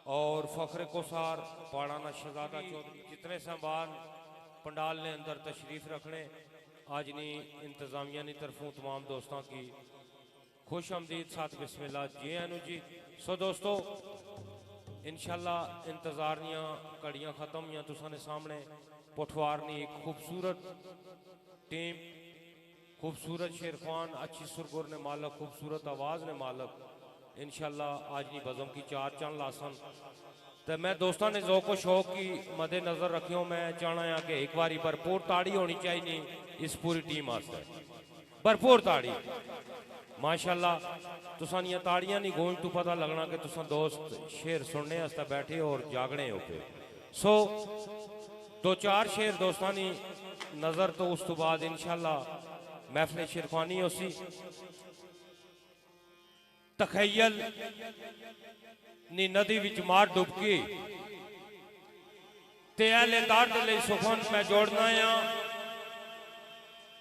और फ़ख्र कोसार पाड़ाना शहजादा चौधरी जितने सामान पंडाल ने अंदर तशरीफ़ रखने आज नी इंतज़ामिया की तरफों तमाम दोस्तों की खुश आमदीद साथ बिस्मिल्लाह जी आनू जी। सो दोस्तों इंशाल्लाह इंतज़ार दियाँ घड़ियाँ ख़त्म या तुसाने सामने पोठवार नी एक खूबसूरत टीम खूबसूरत शेरखान अच्छी सुरगुर ने मालक खूबसूरत आवाज़ ने मालक इंशाल्लाह आज नी बज़म की चार चंद लासन तो मैं दोस्तों ने ज़ौक़ व शौक़ की मद्दे नज़र रखियो। मैं चाहना है कि एक बारी भरपूर ताड़ी होनी चाहिए इस पूरी टीम वास्ते, भरपूर ताड़ी माशाल्लाह। तुसानियां ताड़ियां नहीं गूंज तो पता लगना कि तुसा दोस्त शेर सुनने वास्ते बैठे और जागने हो पे। सो दो चार शेर दोस्तों ने नज़र तो उस तो बाद इंशाल्लाह महफिल शेरखानी उसी तखय्यल नी नदी विच मार डुबकी ते ऐले दर्द ले सुखन मैं जोड़ना या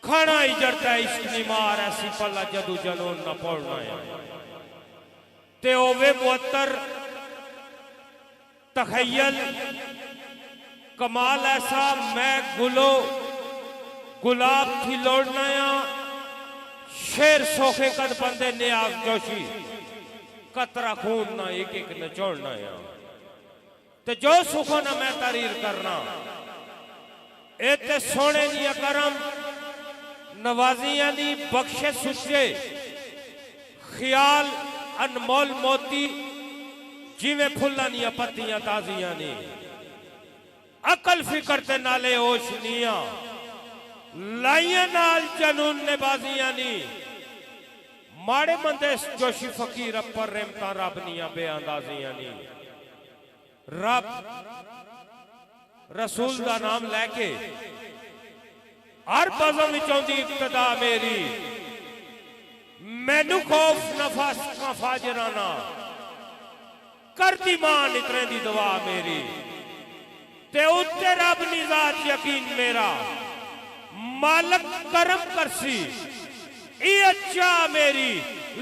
खाना इजरता इश्क नी मार ऐसी पला जदू जनून न पड़ना या ते ओवे मुअत्तर तखय्यल कमाल ऐसा मैं गुलो गुलाब थी लौड़ना या शेर सोखे कद बंदे नियाज जोशी कतरा खून ना एक एक नचोड़ना या ते जो सुखो ना मैं तारीर करना एते सोने दी करम नवाजियां दी बख्शे सुचे ख्याल अनमोल मोती जिवें फुल्लां दी पत्तियां ताजियां नी अकल फिकर ते नाले ओशनियां लाइया नाल जनून ने बाजियां नी माड़े मंदे जोशी फकीर अपर रेमता रब निया बेअंदाजियां नी रब रसूल दा नाम लैके हर बज़म विच औंदी इब्तदा मेरी मैनू खौफ नफस का फाजराना कर दी मान इतने दी दुआ मेरी ते उत्ते रब निजात यकीन मेरा मालक करम करसी ई अच्छा मेरी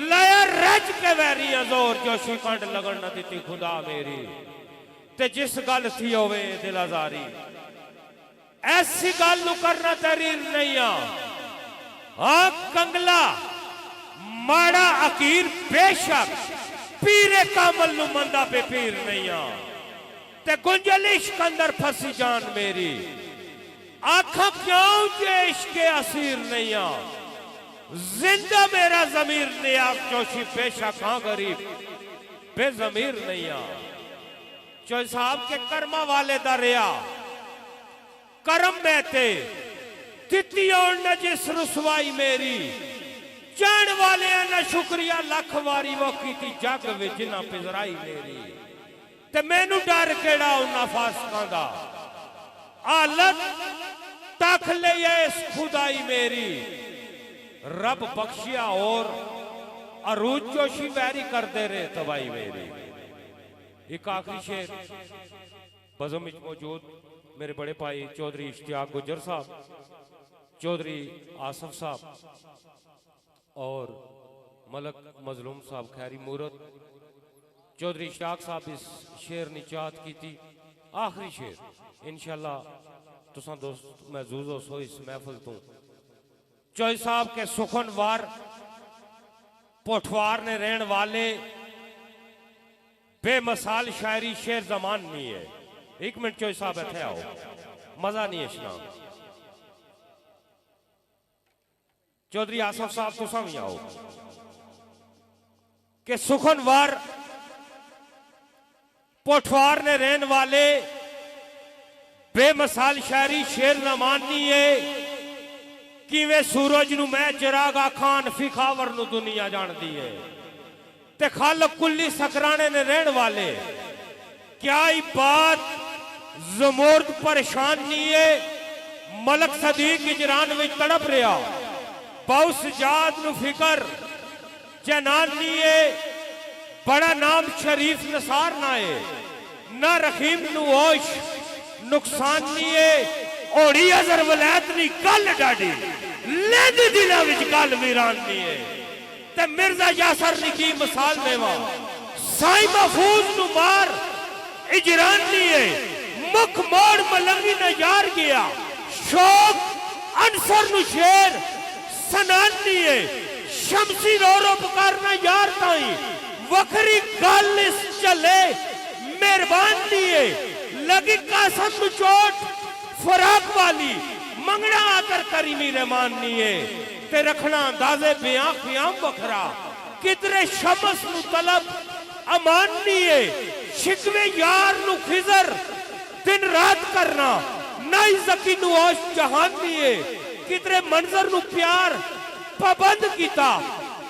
लया रज के वैरिया जोर जोशी कंड लगन न दिती खुदा मेरी ते जिस गल थी होवे दिल आजारी ऐसी गल नु करना तरीर नहीं आ हाँ कंगला माड़ा अकीर बेशक पीरे कामल नु मंदा पे पीर नहीं आ ते गुंजलिश कंदर फसी जान मेरी आखा क्यों जे इश्क असीर नहीं आ जिंदा मेरा जमीर नियाज जोशी बेशक हाँ गरीब बेजमीर नहीं आ चौधरी साहब के कर्मा वाले दरिया करम में थे तिती और न जिस रुसवाई मेरी जान वाले न शुक्रिया लख वारी वो की जग विच ना पिजराई मेरी ते मैनू डर केड़ा उन्ना फासकां दा हालत तक ले इस खुदाई मेरी रब बख्शिया और अरूज जोशी बैरी करते रहे तबाही मेरी। एक आखिरी शेर बज़म विच मौजूद मेरे बड़े भाई चौधरी इश्तियाक गुजर साहब चौधरी आसफ साहब और मलक मजलूम साहब खैरी मूरत चौधरी इश्तियाक साहब इस शेर ने चाहत की थी आखिरी शेर इंशाल्लाह तुसा दोस्त महजूज हो सो इस महफिल तो चौधरी साहब के सुखनवार पोठवार ने रहने वाले बेमिसाल शायरी शेर जमान नहीं है। एक मिनट चौधरी साहब बैठे आओ मजा नहीं है इतना चौधरी आसफ साहब तुसा भी आओ के सुखनवार पोठवार ने रहने वाले बेमिसाल शायरी शेर जमानी है किवें सूरज नु मैं चिरागा खान फिखावर नु दुनिया जानती है ते खल कुल्ली सकराने ने रहने वाले क्या ही बात जमोर्द परेशान नहीं है मलक सदीक इजरान में तड़प रहा बाउस जाद नु फिकर जनान नहीं है बड़ा नाम शरीफ नसार ना है ना रहीम नु होश नुकसान नहीं है ओड़ी अजर वलैत नहीं कल डाडी लेद दिला विच कल वीरान नहीं है ते मिर्जा यासर ने की मिसाल देवा साईं महफूज नु मार इजरान लिए मुख मोड़ मलंगी न यार गया शौक अनसर नु शेर सनान लिए शमसी रो रो पुकारना यार ताई वखरी गालिस चले मेहरबान लिए लगी कासम नु चोट फराक वाली मंगना आकर करीमी रहमान लिए ते रखना अंदाजे बियां खियाम बखरा कितरे शमस नु तलब अमान लिए शिकवे यार नु खिजर दिन रात करना नाई जकी नु ओश जहान लिए कितरे मंजर नु प्यार पाबंद कीता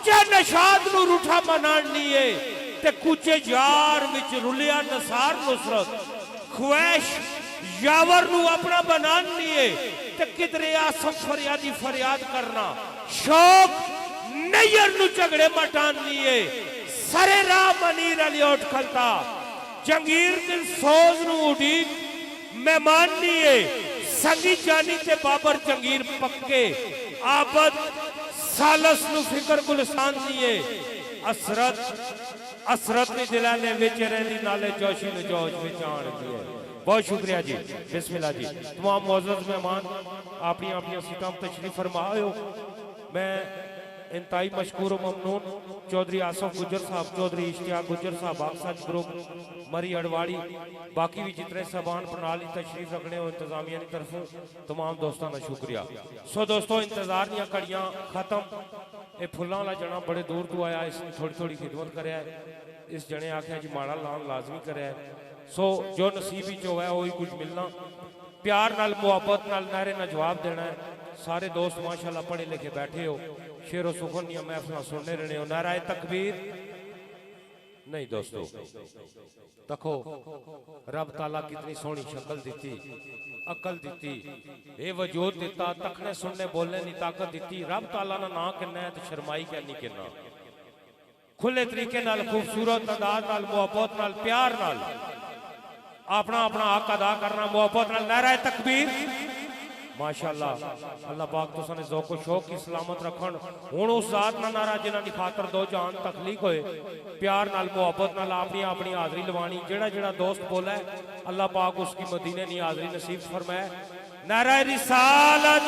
चा नशाद नु रूठा मनान लिए ते कुचे यार विच रुलिया नसार नुसरत ख्वैश यावर नु अपना बनान लिए ते कितरे आसम फरियादी फरियाद करना शौक नैयर नु झगड़े मटान लिए सरे राह मनीर अली उठ खलता जंगीर दिल सोज नु उड़ीक मेहमान लिए संगी जानी ते बाबर जंगीर पक्के आबद सालस नु फिकर गुलस्तान लिए असरत ने दिला ने विच रहंदी नाले जोशी ने जोश विच आण दिए। बहुत शुक्रिया जी बिस्मिल्लाह जी। तमाम मोअज़्ज़ज़ मेहमान अपनी अपनी सीटां पर तशरीफ फरमाओ। मैं इंतहाई मशकूर ममनून चौधरी आसफ गुजर साहब चौधरी इश्तियाक गुजर साहब आकसज ग्रुप मरी अडवाड़ी बाकी भी जितने साहबान प्रणाली तशरीफ रखने हो इंतजामिया की तरफों तमाम दोस्तों का शुक्रिया। सो दोस्तों इंतजार दियां घड़ियां खत्म ये फुलों वाला जना बड़े दूर तो आया इसने थोड़ी थोड़ी खिदमत करे इस जने आख्या जी माड़ा लान लाजमी करे सो जो नसीब ही जो है वही कुछ मिलना प्यार नाल मुहब्बत नाल नारे ना जवाब देना है। सारे दोस्त माशाल्लाह पढ़े लिखे बैठे हो शेरो सुखन या महफिल सुनने रहने हो नाराए तकबीर नहीं दोस्तों देखो रब ताला कितनी सोहनी शक्ल दी अकल दी ए वजूद दिता तखने सुनने बोलने की ताकत दी रब ताला ना ना किन्ना है तो शर्माई क्या नहीं किन्ना खुले तरीके नाल खूबसूरत अंदाज नाल मुहब्बत नाल प्यार नाल अपना अपना हक अदा करना मुहब्बत नाल नाराए तकबीर माशाअल्लाह अल्लाह पाक तो सने ज़ौक़ शौक की सलामत रखन हुण उस जात ना नारा जिन्हां दी खातर दो जहान तखलीक होए प्यार नाल मुहब्बत नाल अपनी अपनी हाज़री लवानी जेड़ा जेड़ा दोस्त बोला है अल्लाह पाक उसकी मदीने दी हाज़री नसीब फरमाए। नाराए रिसालत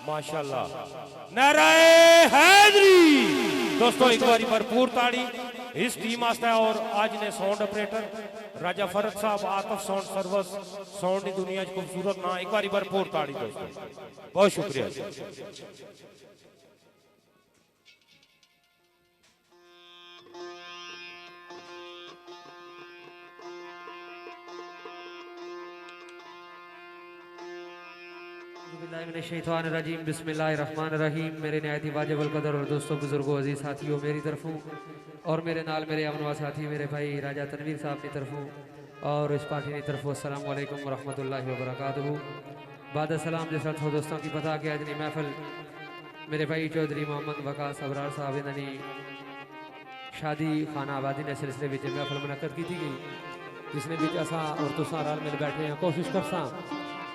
माशाअल्लाह नाराए हैदरी। दोस्तों एक बारी भरपूर ताड़ी इस टीम वास्ते और आज ने साउंड ऑपरेटर राजा फरद साहब आतफ साउंड सर्विस साउंड की दुनिया खूबसूरत ना एक बारी भरपूर ताड़ी दोस्तों बहुत शुक्रिया। बिस्मिल्लाहिर्रहमानिर्रहीम बिस्मिल्लाहिर्रहमानिर्रहीम। मेरे निहायती वाजिब अल कदर और दोस्तों बुजुर्गों अजीज साथियों मेरी तरफों और मेरे नाल मेरे अमनवा साथी मेरे भाई राजा तनवीर साहब की तरफों और इस पार्टी की तरफों अस्सलाम वालेकुम व रहमतुल्लाहि व बरकातहू। बाद सलाम जैसा तो दोस्तों की पता कि अजनी महफिल मेरे भाई चौधरी मोहम्मद वकास अबरार साहब इन्होंने शादी खाना आबादी ने सिलसिले में महफिल मुनक्कद की गई जिसने भी असा और तुसा रल मिल बैठे हैं कोशिश करसा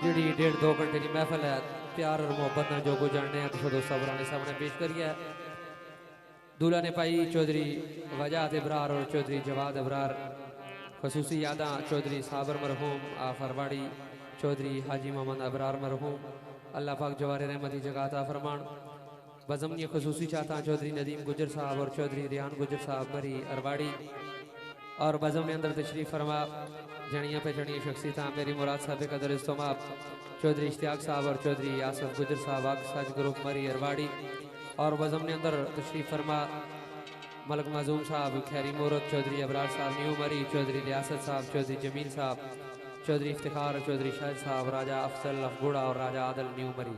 जी 1.5-2 घंटे की महफिल है प्यार और मुहब्बत न जो गुजारने हैं तो दोस्तों पुराने सामने पेश करिए। दूल्हा ने पाई चौधरी वजात इब्रार और चौधरी जवाद इब्रार खसूसी यादा चौधरी साबर मरहूम आफरवाड़ी चौधरी हाजी मोहम्मद अबरार मरहूम अल्लाह पाक जवार रहमती जगाता फरमान बज़म खसूसी चाहता चौधरी नदीम गुजर साहब और चौधरी रियान गुजर साहब मरी अरवाड़ी और बज़म ने अंदर तशरीफ फरमा जनिया पे जनिया शख्सियत मेरी मुराद साहब कदर इस्तेमाल चौधरी इश्तियाक साहब और चौधरी आसफ गुजर साहब आकसज ग्रुप मरी अरवाड़ी और बज़म ने अंदर तशरीफ फरमा मलक माजूम साहब खैरी मूरत चौधरी अबरार साहब न्यू मरी चौधरी रियासत साहब चौधरी जमील साहब चौधरी इफ्तिखार चौधरी शाहिद साहब राजा अफजल अफगुड़ा और राजा आदल न्यू मरी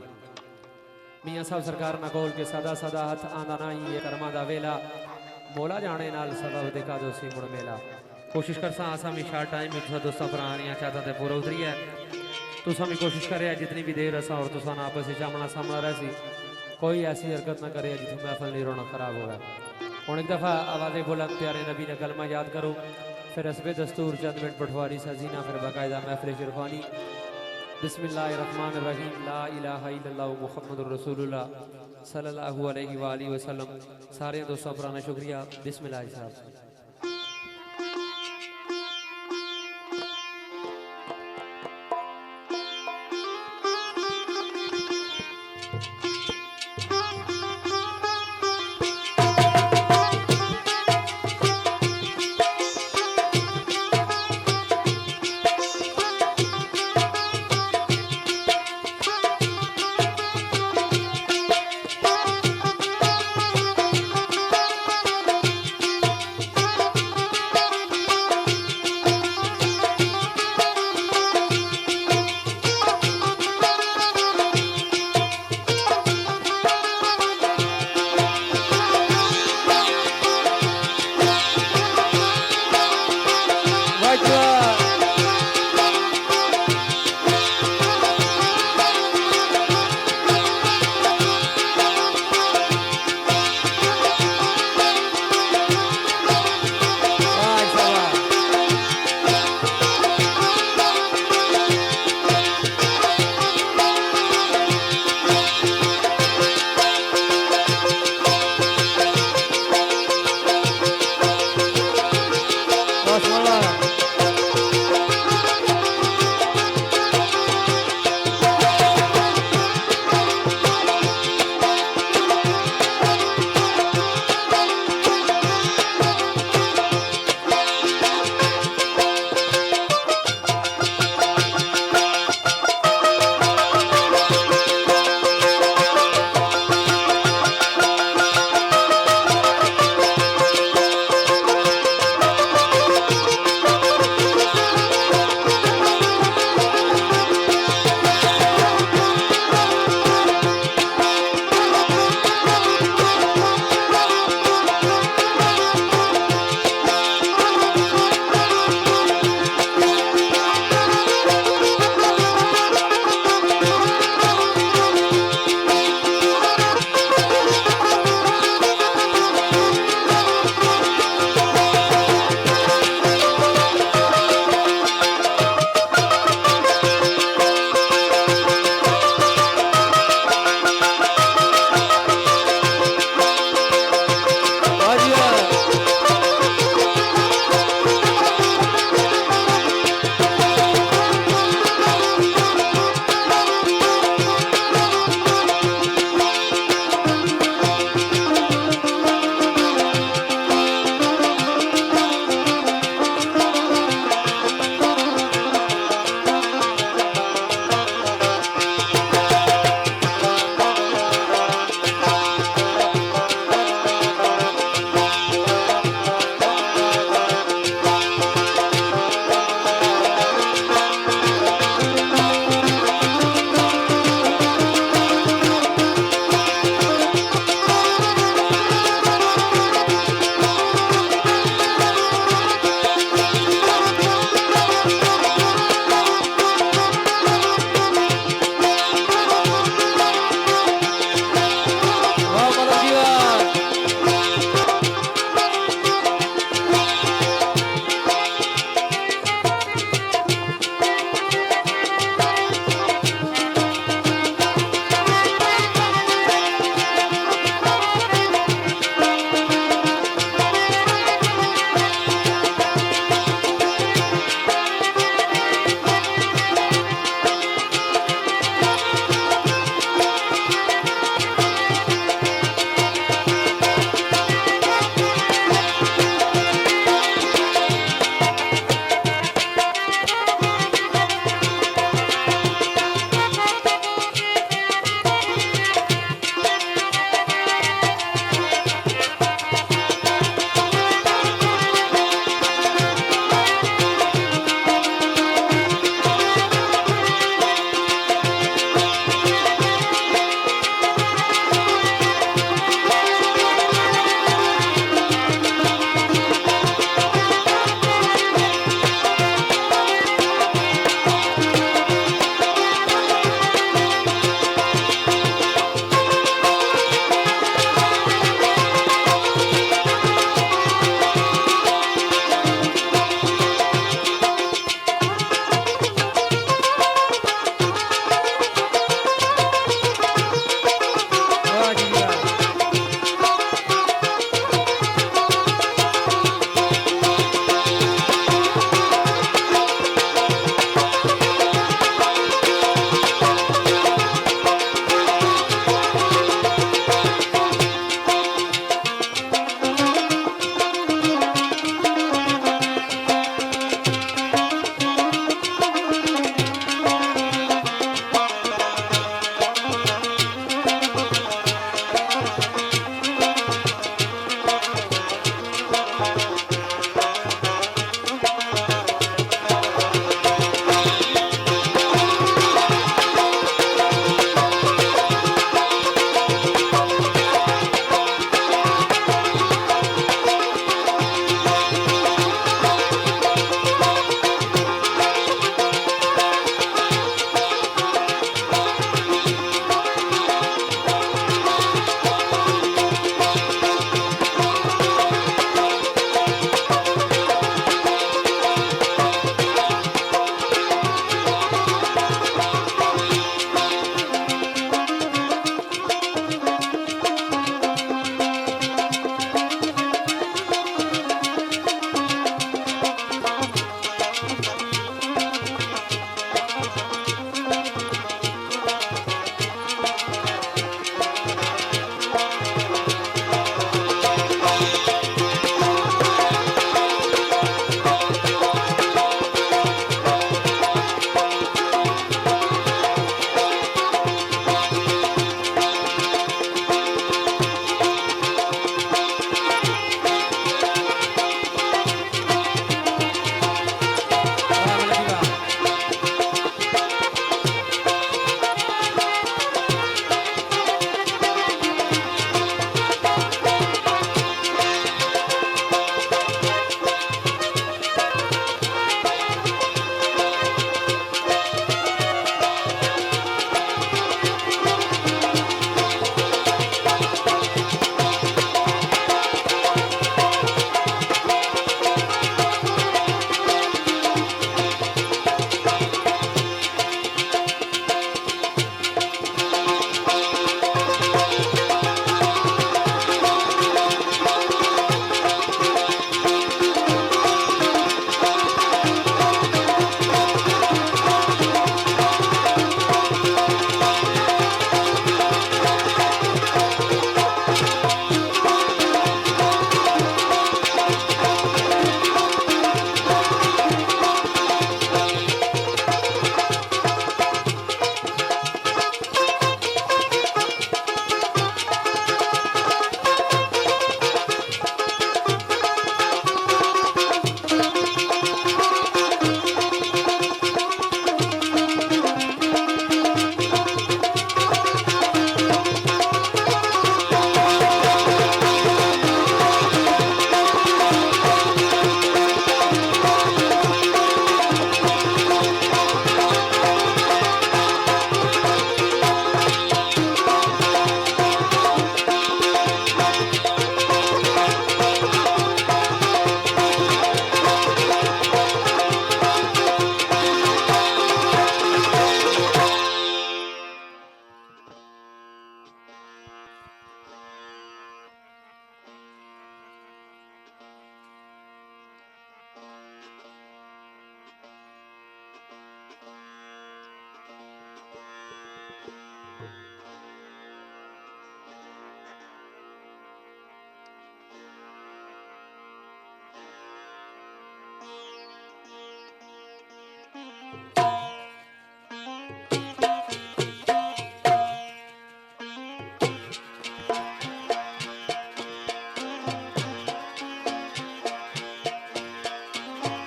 मियाँ साहब सरकार ना कोल के सदा सदा हथ आंदा ना ही ये कर्मा दा वेला मोला जाने नाल सबब देखा दोसी मुड़ मेला कोशिश कर सा आसा भी शार्ट टाइम में दोस्तों पुरानियाँ चाहता थे पूरा उतरी है तुसा भी कोशिश करे जितनी भी देर असा और तुसा ना आपस आमना सामना रह कोई ऐसी हरकत ना करे जिसमें महफल नहीं रोना खराब होगा। और एक दफ़ा आवाज़ बुलंद प्यारे नबी ने कलमा याद करो फिर हस्बे दस्तूर चंद मिनट पठवारी सजीना फिर बाकायदा महफिल शिरफानी बिस्मिल्लाहिर्रहमानिर्रहीम ला इलाहा इल्लल्लाहु मुहम्मदुर रसूलुल्लाह सल्लल्लाहु अलैहि वसल्लम। सारे दोस्तों पुराना शुक्रिया बिस्मिल्लाह साहब।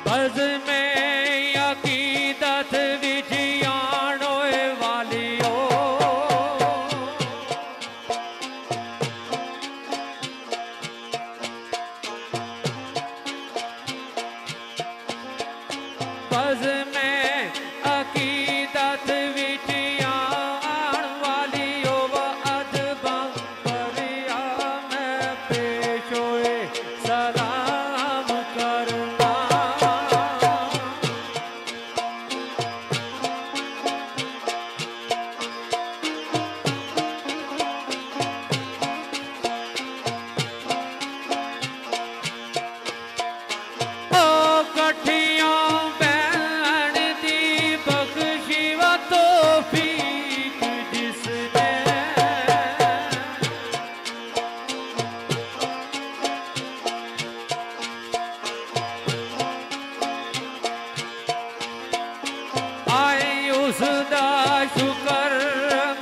बज़ में अकीदत विच आणोए वालियो बज़ में अकीदत विच आण वालियो व अदबा करिया मैं पेशोए सलाम करना उसदा शुक्र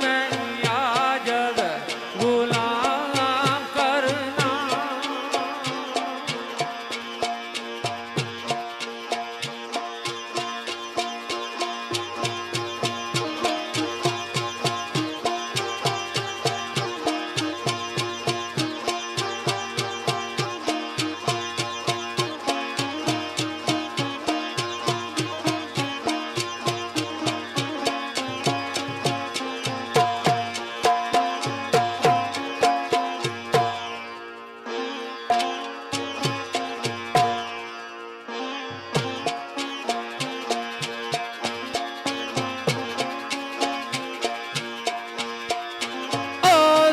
मैं याजद गुलाम करना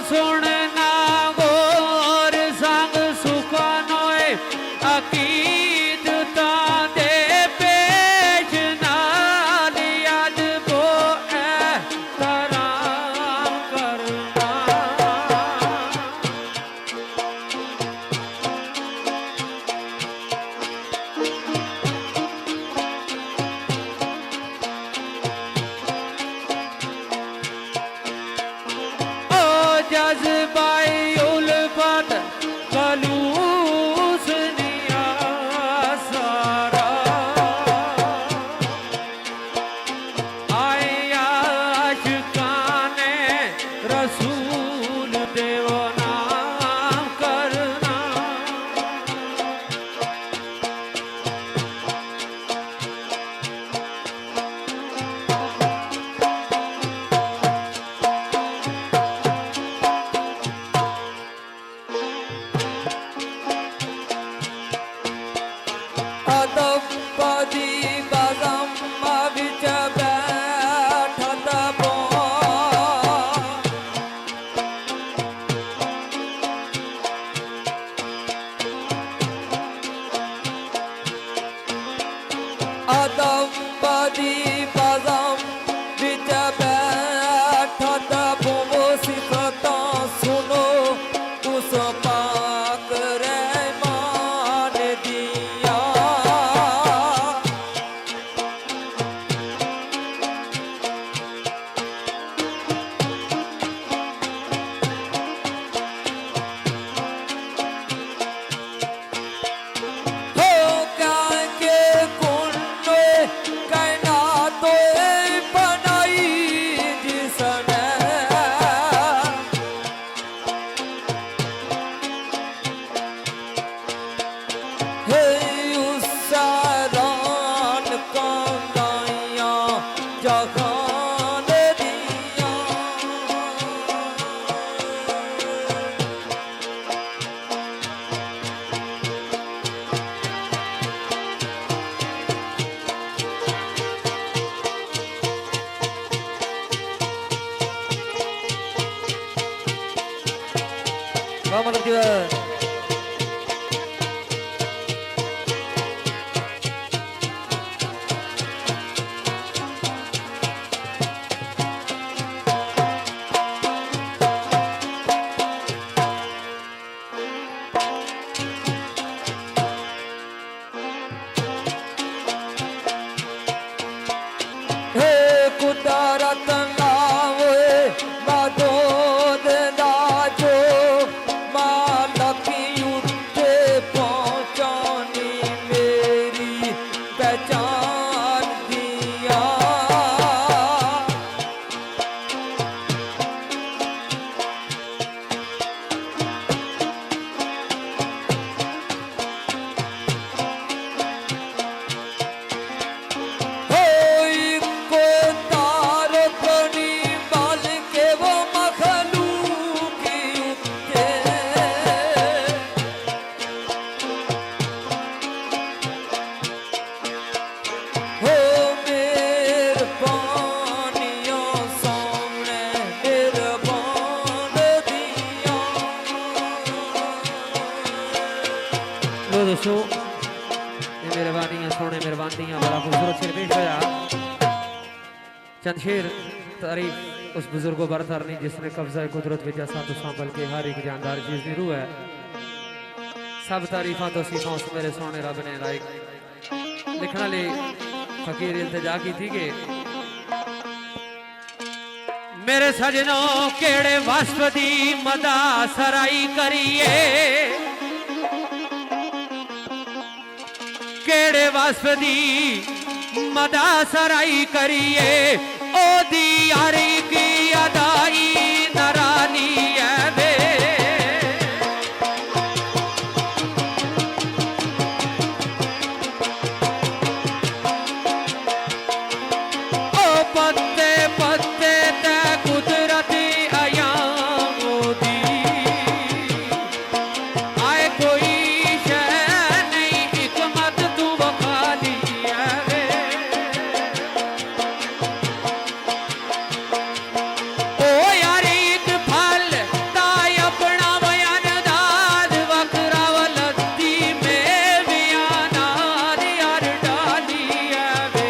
सुनना गोर संग सुखानोए अकीदता दे पेश नाल अदबो एहतराम करना जज़्बाए उल्फत खलूस निया सारा आए आशिकाने रसूल देवो नाम करना अदब बदी बज़म विच बैठत बो अदब बदी बज़म विच बैठत बो सिफता सुनो उस पाक रहमान दिया Selamat juga. पेश होया चंद शेर तारीफ उस बुजुर्गो बरतरनी जिसने कब्जा कुदरत विच असां तो संभल के हर एक जानदार चीज की रूह है। सब तारीफा तो सीफा उस मेरे सोने रब ने लाइक लिखना ले फकीर इल्तिजा की थी कि मेरे सजनों केड़े वस्फ दी मदा सराई करिए, केड़े वस्फ दी मदा सराई करिए, ओ दी यारी की अदाई नरानी है वे। ओ पत्ते पत्ते ते कुदरती अयामों दी आए कोई शय नहीं हिकमत तू वखा दी है वे। ओ यार एक फल ताय अपना बयान दाद वखरा वलती में बयाना यार डाली है वे।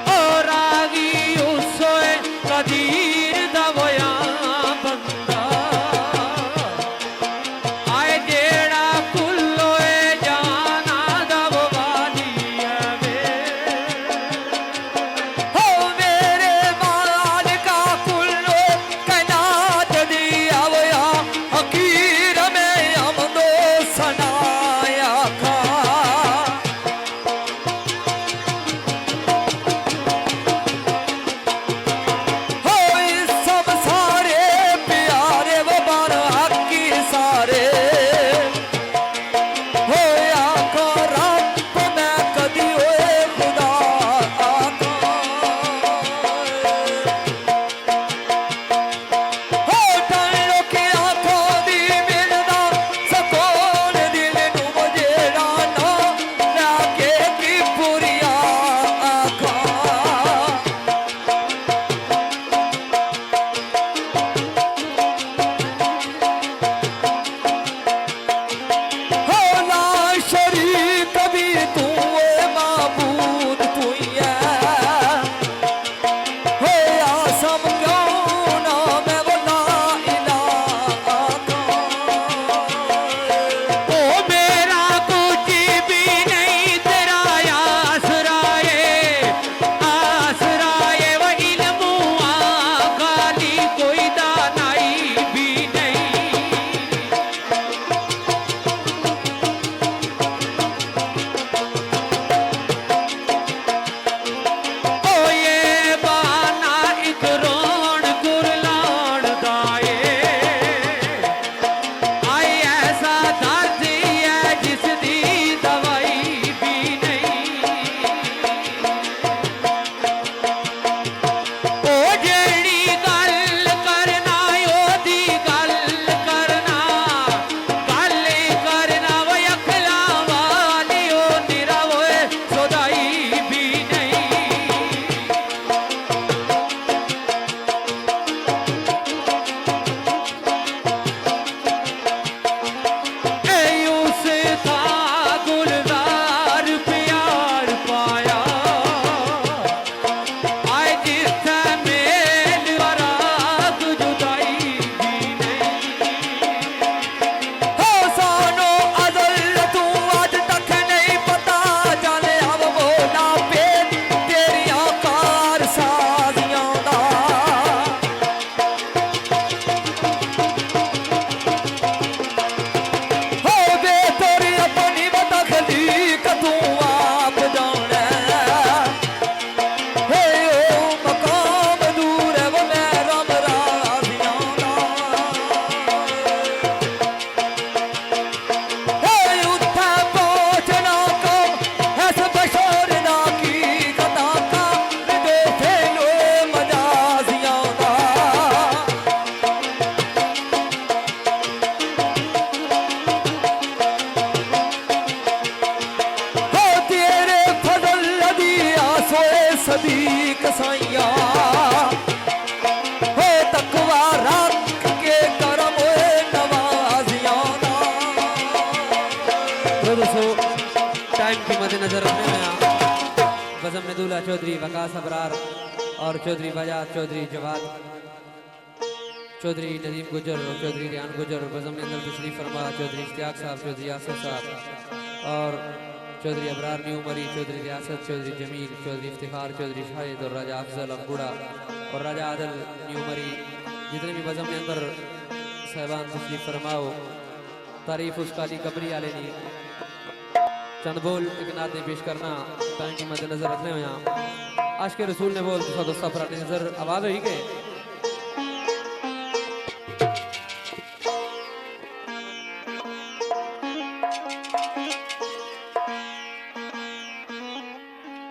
ओ रागी उसोए कदीर दवया बंदा आए जेड़ा कुल्लोए जाना दववादी है वे। हो मेरे माल का कुल्लो कैनात दी आवया हकीर में अमदो सनाया खा। हो और चौधरी बजाज, चौधरी जवाद, चौधरी नदीम गुजर, चौधरी रियान गुजर बज़म में अंदर तशरीफ फरमा, चौधरी इश्तियाक साहब, चौधरी आसिफ साहब और चौधरी अबरार न्यू मरी, चौधरी रियासत, चौधरी जमील, चौधरी इफ्तिखार, चौधरी शाहिद और राजा अफजल अबूड़ा और राजा आदल न्यू मरी, जितने भी बज़म में अंदर साहबान तशरीफ फरमाओ। तारीफ उस काली कबरी आले नी चंद बोल एक नाते पेश करना टाइम की मद्देनजर रखने हो। यहाँ आज के रसूल ने बोल दोस्तों पर अपनी नजर आवाज हुई के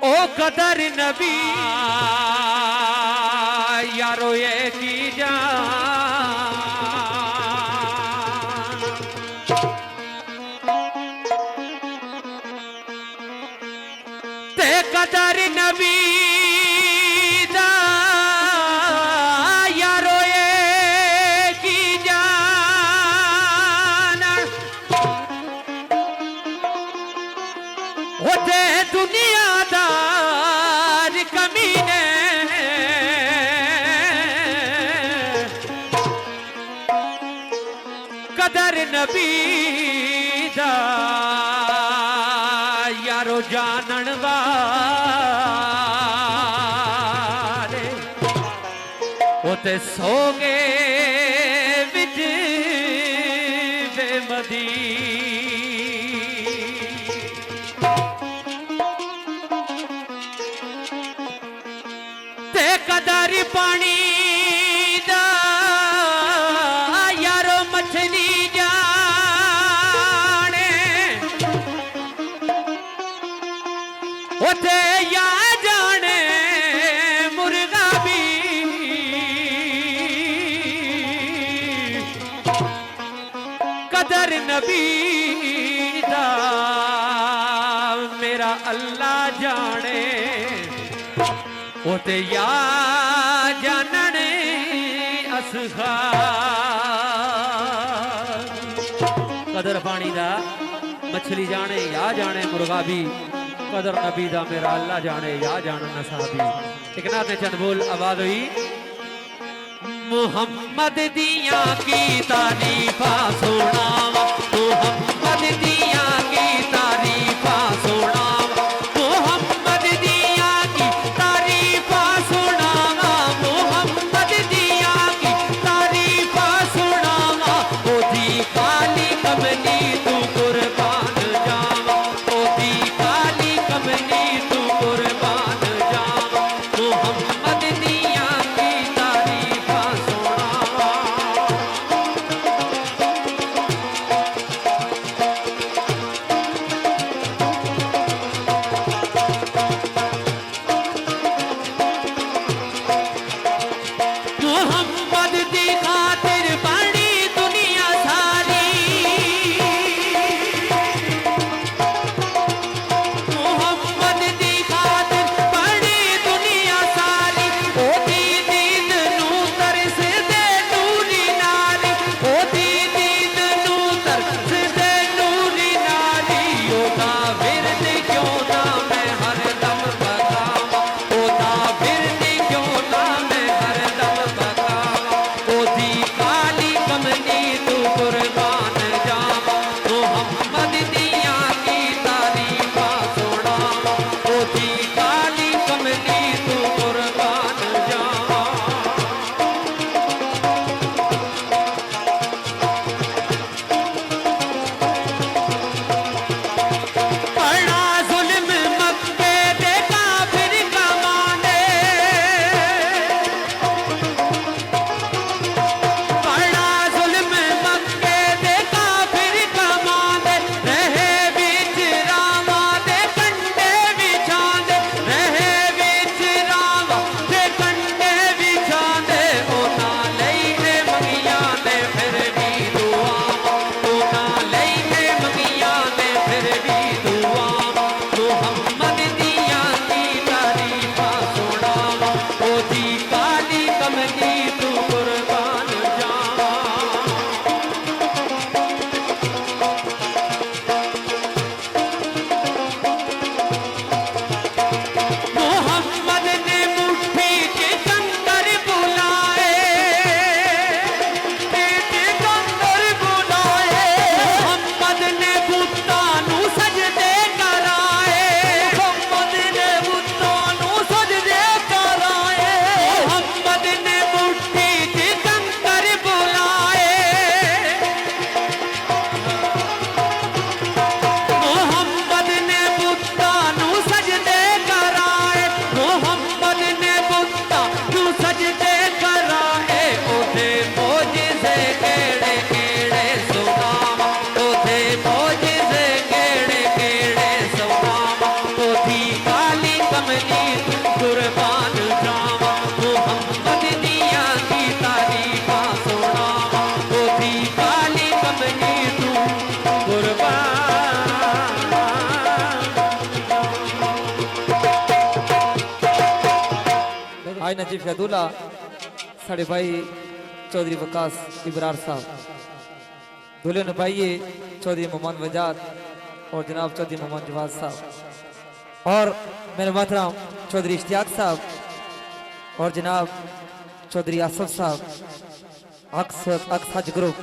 ओ कदर नबी यारो ये की जान ते कदर नबी दा यारो ये की जान होते दुनियादार कमीने कदर नबी दा यारो जानन वाले होते सोगे विच बेमदी कदर पानी दा यारो मछली जाने उते या जाने मुर्गा भी कदर नबी दा मेरा अल्लाह जाने ओते या जानने असखार कदर पानी दा मछली जाने या जाने मुर्गा भी कदर नबी दा मेरा अल्लाह जाने या जानन नसाबी। एक नाते चंद बोल आवाज हुई मुहम्मद दिया की तारीफा सुनावा मुहम्मद दिया की तारीफा सुनावा मुहम्मद दिया की तारीफा सुनावा मुहम्मद दिया की तारीफा सुनावा ओदी काली कमली तू कुर्बान जावा ओदी काली कमली तू कुर्बान जावा मुहम्मद दिया की तारीफा सुनावा मुहम्मद दी खातिर बड़ी दुनिया सारी मुहम्मद दी खातिर बड़ी दुनिया सारी ओदी दीद नू तरस दे नूरी नारी ओदी दीद नू तरस दे नूरी नारी ओदा विरद क्यों ना मैं हरदम बतावा ओदा विरद क्यों ना मैं हरदम बतावा ओदी काली कमली तू कुर्बान जावा मुहम्मद दिया की तारीफा सुनावा ओदी काली कमली तू कुर्बान जावा बड़ा जुल्म मक्के दे काफिर कमाने बड़ा जुल्म मक्के दे काफिर कमाने रहे बिच रावा दे कंडे बिछांदे रहे बिच रावा दे कंडे बिछांदे ओना लई है मंगिया ने फिर भी दुआवा ओना लई है मंगिया ने फिर भी दुआवा मुहम्मद दिया की तारीफा सुनावा ओदी काली कमली तू कुर्बान जावा मोहम्मद ने मुट्ठी च चीफ का दूल्हा साढ़े भाई चौधरी वकास इब्रार साहब, दूल्हे ने भाई चौधरी मोहम्मद वजाद और जनाब चौधरी मोहम्मद जवाद साहब और मेरे मोहतरम चौधरी इश्तियाक साहब और जनाब चौधरी आसफ साहब अक्स ग्रुप,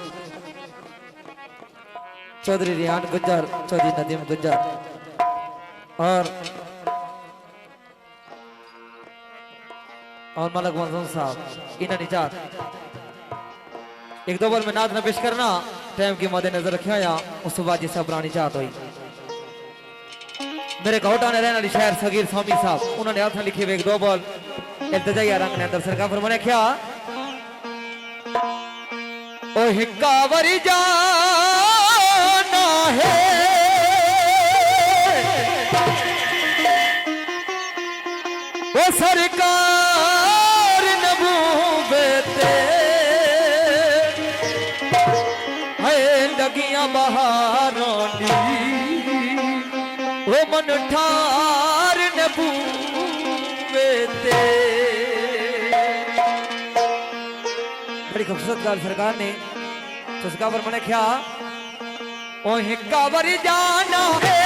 चौधरी रियान गुज्जर, चौधरी नदीम गुज्जर और मलक मंजूर साहब इन्हें निजात। एक दो बार में नाद न पेश करना टाइम की मद्देनजर रखा या उस बाद जिस पुरानी चाहत हुई। मेरे कोटा ने रहने वाली शहर सगीर स्वामी साहब उन्होंने हाथ लिखे हुए एक दो बॉल इल्तिजाई रंग ने अंदर सरकार पर मैंने क्या ओ हिक्का वरी जाना है ओ सरकार नबूवते है लगियां बहारों दी ओ मन ठार नबूवते। बड़ी खूबसूरत गाल सरकार ने तो उसका पर मैंने क्या ओ हिक्का वरी जाना है,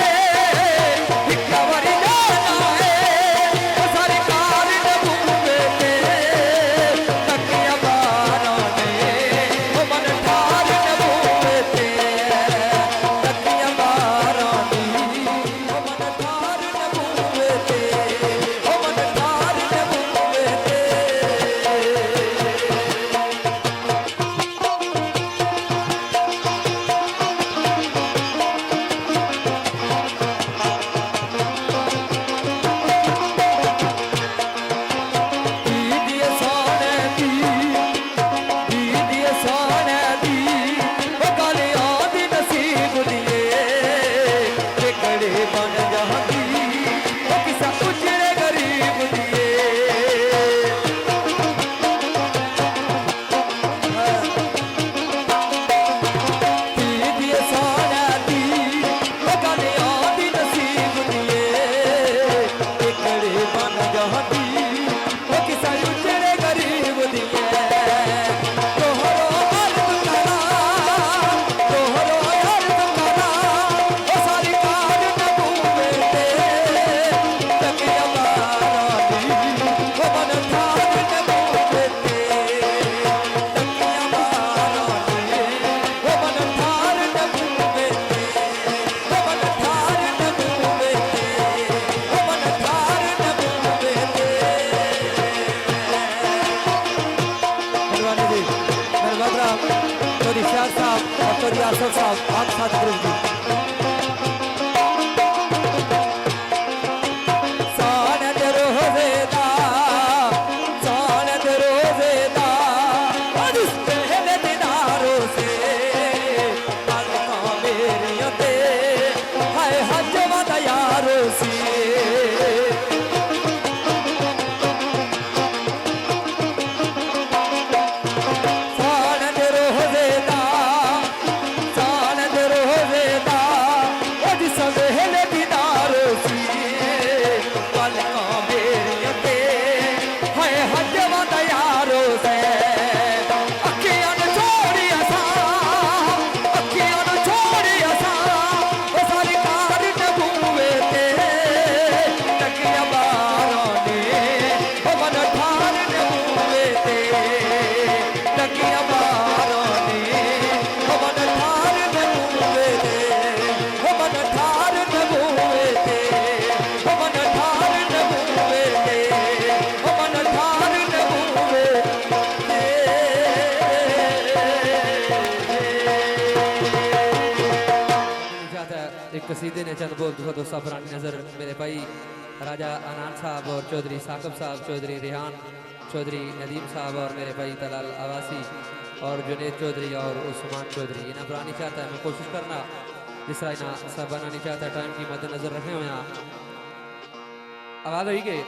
हिक्का वरी जाना है ओ सरकार नबूवते तकिया बारों ने ओ मन ठार नबूवते तकिया बारों नी ओ मन ठार नबूवते ओ मन ठार नबूवते। कसीदे ने चंद बोल दोस्तों पुरानी नज़र मेरे भाई राजा अनान साहब और चौधरी साकब साहब, चौधरी रेहान, चौधरी नदीम साहब और मेरे भाई तलाल आवासी और जुनेद चौधरी और उस्मान चौधरी इन्हें पुरानी चाहता है। मैं कोशिश करना जिस तरह इन्हें सब बनानी चाहता है टाइम की मद्देनजर रखे हुए यहाँ आवाज़ हुई गई।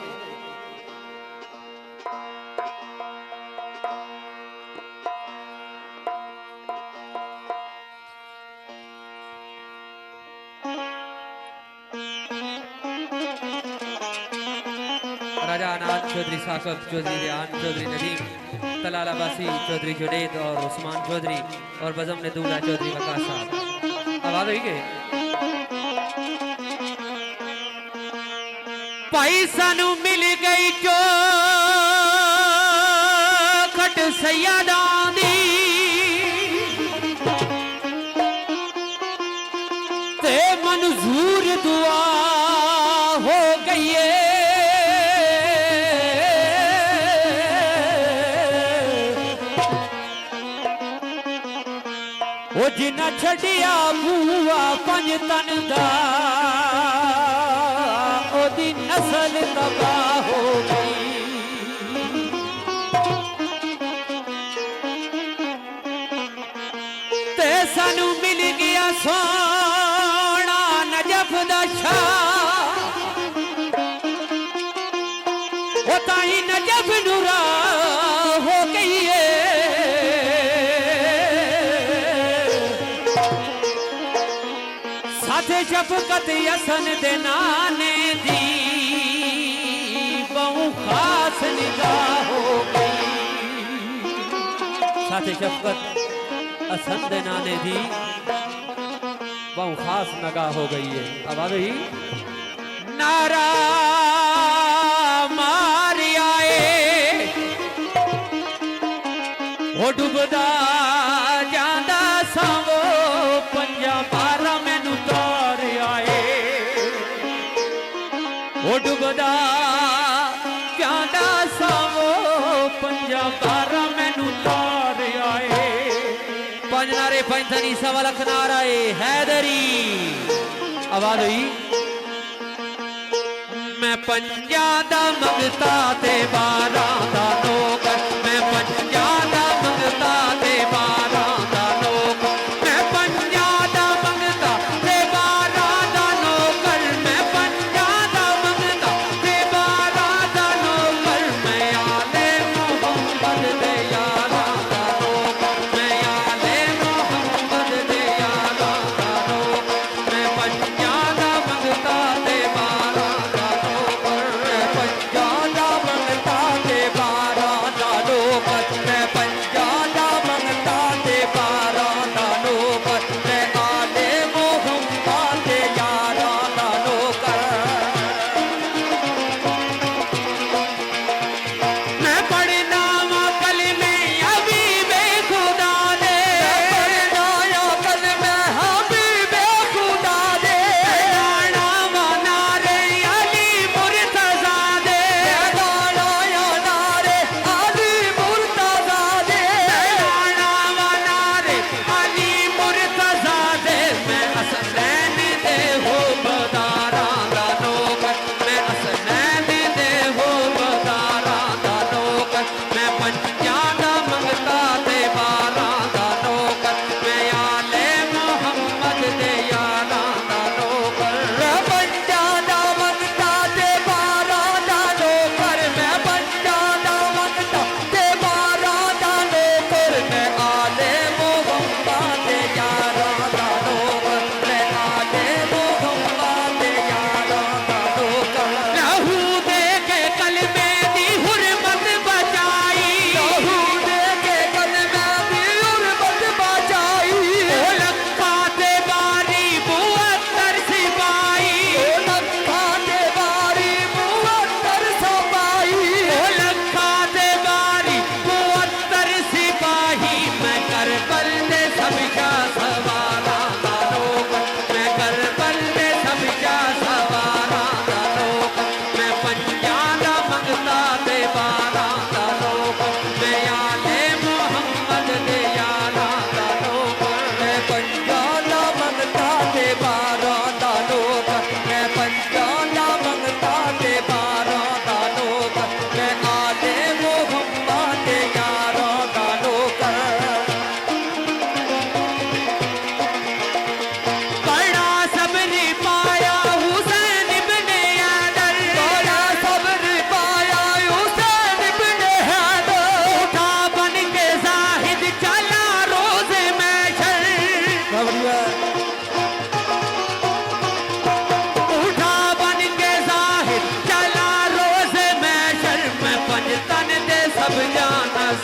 राजा अनाज चौधरी साकब, चौधरी रेहान, चौधरी नदीम, तलाल अब्बासी, चौधरी जुनैद और उस्मान चौधरी और बज़म ने दूल्हा चौधरी वकास साहब। आवाज हुई के भाई सानू मिल गई चौखट सैयदां दी ते मंजूर दुआ हो गई है। ओ जिन्ना छड़िया बूआ पंज तन दा ओदी नस्ल तबाह हो गई। ते सानू मिल गया सोना नजफ दा शाह ओ ताई नजफ नूरा हो गई है। साथे शफकत यसन दे नाने दी बहु खास निगाह हो गई। साथे शफकत असन दे नाने दी बहु खास नगाह हो गई है। आवाज हुई नारा मार आए वो डुबदा जांदा सांवो पंजा मारा मैनू तार आए। वो डुबदा जांदा सांवो पंजा मारा मैनू तार आए। पंज नारे पंथनी सवा लख नाराए हैदरी। आवाज हुई मैं पंजा दा मंगता ते बारां दा नौकर। मैं पंजा दा मंगता ते बारां दा नौकर। मैं पंजा दा मंगता ते बारां दा नौकर। मैं पंजा दा मंगता ते बारां दा नौकर। मैं आले मोहम्मद दे यारां दा नौकर। मैं आले मोहम्मद दे यारां दा नौकर। मैं पंजा दा मंगता ते बारां दा नौकर। पंजा दा मंगता ते बारां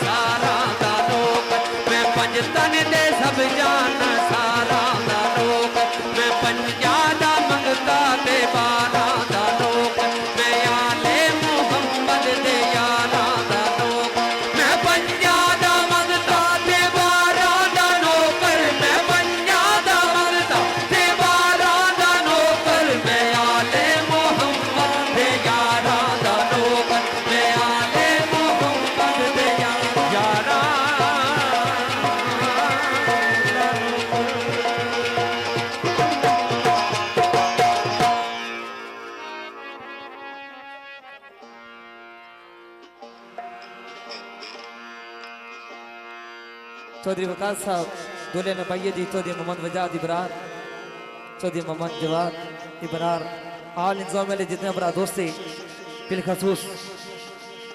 सारा दा नौकर मैं पंज तन दे सब जान सारा दा नौकर मैं पंजा दा मंगता ते बारा दा नौकर मैं आले मुहम्मद दे यारा दा नौकर मैं पंजा दा मंगता ते बारा दा नौकर मैं पंजा दा मंगता ते बारा दा नौकर मैं आले मुहम्मद दे यारा दा नौकर मैं आले मुहम्मद दे यारा चौधरी वकास साहब दूल्हे में पाइए जी चौधरी मोहम्मद वजाद इबरार, चौधरी मोहम्मद जवाद इबरार, आल इंतजाम वाले जितने बड़ा दोस्ती बिलखसूस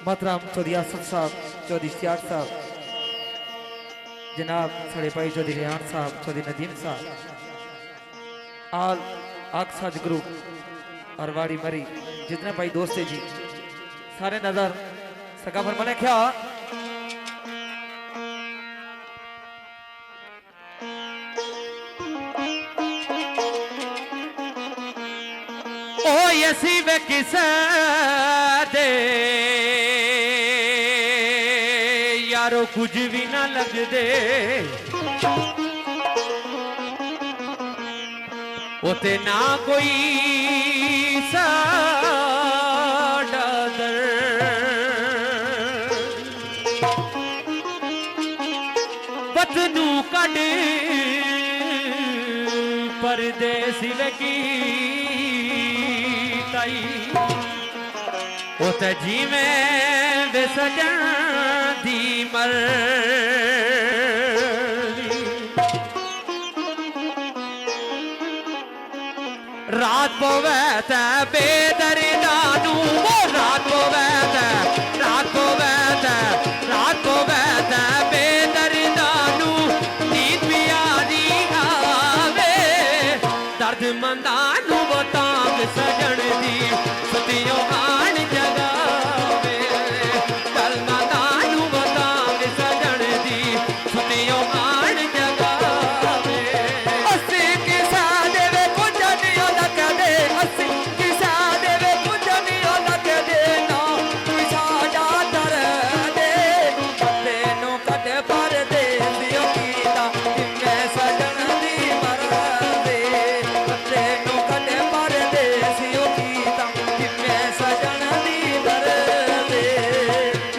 मोहतरम चौधरी आसफ साहब, चौधरी इश्तियाक साहब, जनाब साढ़े भाई चौधरी रेहान साहब, चौधरी नदीम साहब, आल आकसाज ग्रुप और वाड़ी मरी जितने भाई दोस्ते जी सारे नजर सका फरमाने क्या असी वे किसे दे यारो कुछ भी ना लग दे उते ना कोई साडा दर बदनू कड परदेसी वे की उत जीवें विसजन दी मर रात पवे ते बेदर्दानू रात पवे ते रात पवे ते रात पवे ते बेदर्दानू नींद भी आदी आवे दर्द मंदानू बतांग सजन दी सुतियों आन जगावे कल मंदानू बतांग सजन दी सुतियों आन जगावे अस्सी किसा देवे कुछ नहीं लग दे अस्सी किसा देवे कुछ नहीं लग दे ना किसा जातर दे पत्ते नो कट पर दे दियो कीता इनके सजन दी मर दे पत्ते नो कट पर दे दियो कीता इनके सजन दी मर दे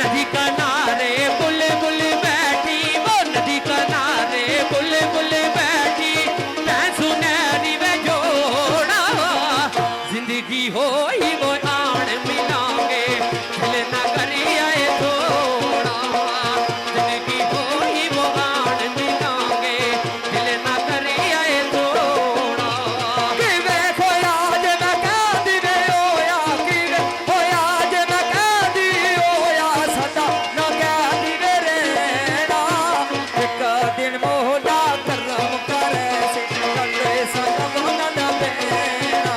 नदी किनारे बुल बुल बैठी वो नदी किनारे बुल बुल बैठी मैं सुनहरी वे जोड़ा जिंदगी होई वो आन मिलांगे दिल ना करी आए थोड़ा जिंदगी होई वो आन मिलांगे दिल ना करी आए थोड़ा किवे खोया जे मैं कह दिवे होया किवे होया जे मैं कह दी होया सदा ना कह दिवे रहना एक दिन मोहला करम करे से कले सनम न देना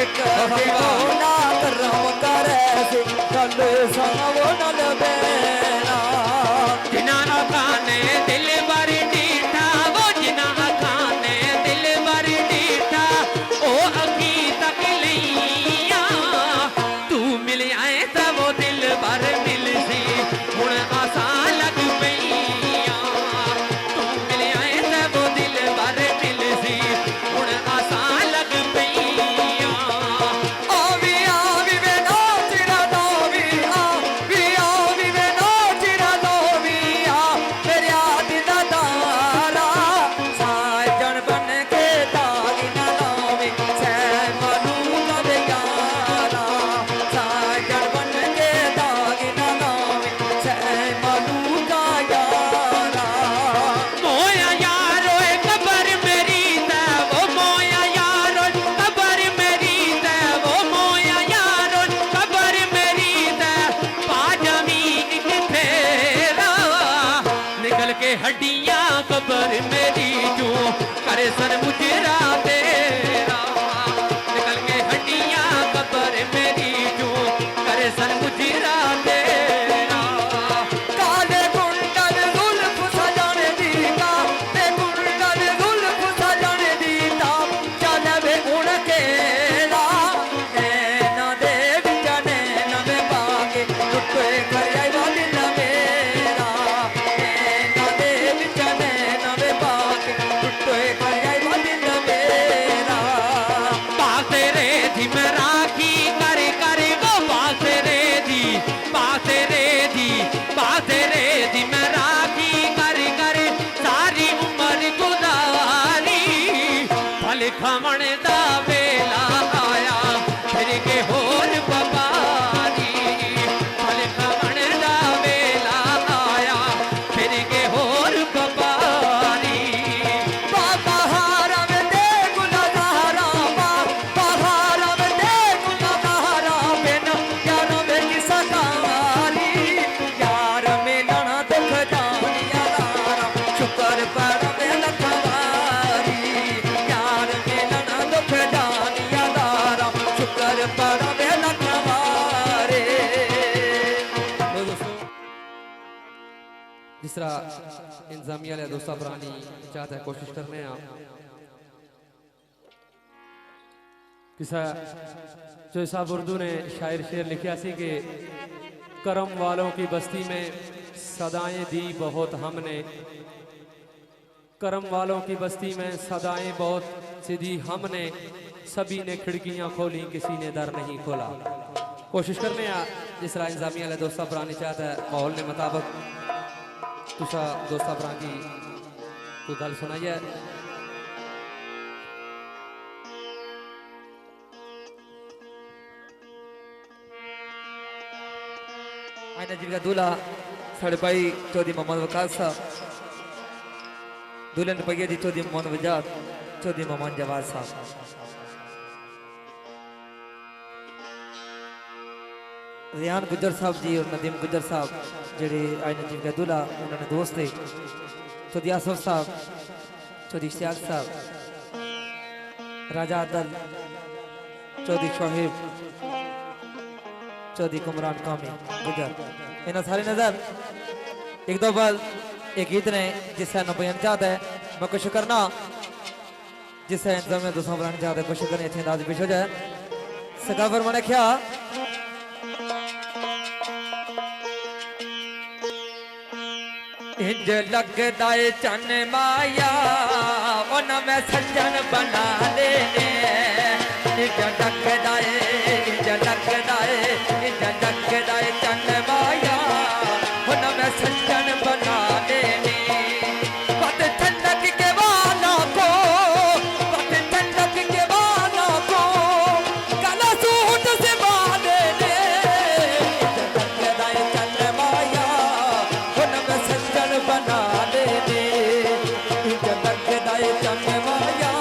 एक दिन मोहला करम करे से कले सनम न देना जिना खाने दिल बारी डीठा वो जिना खाने दिल बारी डीठा ओ अगी तक लिया तू मिल आए तो वो दिल भर मिल सी हुण आसान लग पईया तू मिल आए तो वो दिल भर मिल सी हुण आसान लग पईया आवी आवी वे नो चिरा दोवी आवी आवी वे नो चिरा दोवी मेरे आदि दा दारा साजन बन के दागी ना लावी सै मनु कद यारा साजन बन के दागी ना लावी सै मनु का यारा मोया यारो कबर मेरी ते वो मोया यारो कबर मेरी ते वो मोया यारो कबर मेरी ते पा जमीन के फेरा निकल के हड्डियां कबर मेरी जो करे सन मुजरा तेरा निकल के हड्डियां कबर मेरी जो करे सन मुजरा तेरा काले खावण दा वेला आया फिर के होर बबारी फल खावण दा वेला आया फिर के होर बबारी बाबा हारा में दे गुनाहगारा बाबा हारा में दे गुनाहगारा बिन यारों में किसा काली यार में लना दुख जानिया लारा शुक्र पर में लखवारी यार में लना दुख जानिया लारा शुक्र पर में लखवारी। लो दोस्तों जिस तरह इंतजामिया या दोस्ता पुरानी चाहता है कोशिश करने आप किसा जो साहब उर्दू ने शायर शेर लिखा सी कि करम वालों की बस्ती में सदाएं दी बहुत हमने करम वालों की बस्ती में सदाएं बहुत सीधी हमने सभी ने खिड़कियां खोली किसी ने दर नहीं खोला। कोशिश करने आ जिस तरह इंतजामिया या दोस्ता पुरानी चाहता है माहौल ने मुताबिक तुसा दोस्ता भरा की कोई गल सुनाइए। आइना जी का दूल्हा साढ़े भाई चौधरी मोहम्मद वकास साहब दुल्हन रुपये जी चौधरी मोहम्मद वजाद चौधरी मोहम्मद जवाद साहब रियान गुजर साहब जी और नदीम गुजर साहब जेडे आइना जी का दूल्हा उन्होंने दोस्त थे चौधरी आसफ साहब चौधरी इश्तियाक साहब राजा अदल चौधरी शोहेब चौधरी कुमरान कामी गुजर इन्हें सारे नजर एक दो बार एक गीत ने जिससे न बयान चाहता है मैं कुछ करना जिससे इंतजाम में दोस्तों बनाना चाहता है कुछ करने थे अंदाज पेश हो जाए सकाफर मैंने क्या इंज लगदा है चन माया उन में सज्जन बना लेने इंज लगदा है इंज लगदा है इंज लगदा है चन माया उन में सज्जन बना लेने पत ठंडक के वालों को पत ठंडक के वालों को काला सूट से बांधे ले इंज लगदा है चन माया उन में सज्जन बना लेने इंज लगदा है चन माया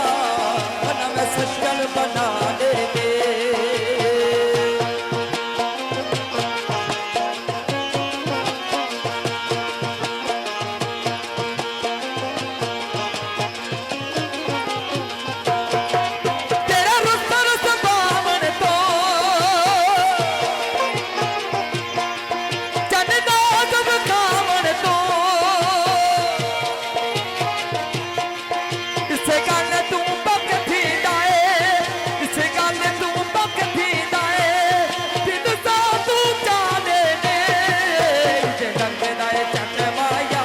उन में सज्जन बना लेने तेरा रुस्ता रुस्ता बावन तो चन्दा जब खावन तो इसे गल तू पक थी दाए इसे गल तू पक थी दाए दिल सा तू जाने ने इसे लगदा है चन माया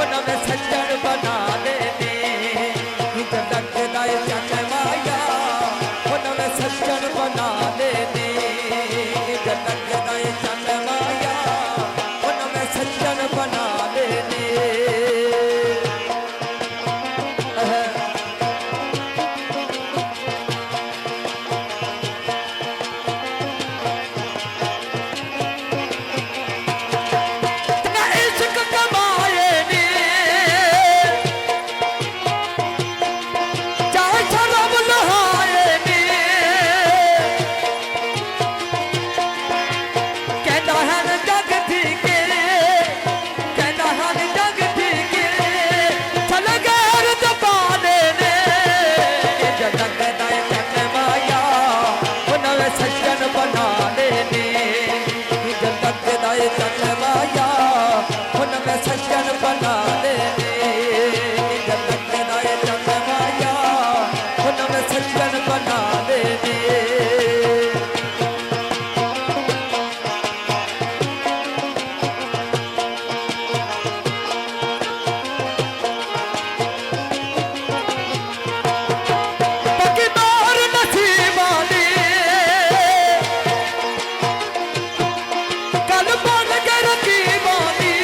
उन में सज्जन बना लेने इसे लगदा है चन माया उन में सज्जन बना लेने इसे लगदा है चन माया उन में सज्जन बना लेने ना इश्क कमाए ने चाहे शराब लहाए ने कहता है न जग ठीके कहता है न जग ठीके चल गैर दबाने ने जग दाए चन माया उन्हें सज्जन बना लेने जग दाए चन माया उन्हें सज्जन बना लेने जग दाए चन माया उन्हें सज्जन बना लेने पकी मोर नसीबानी कल बन के रखी बानी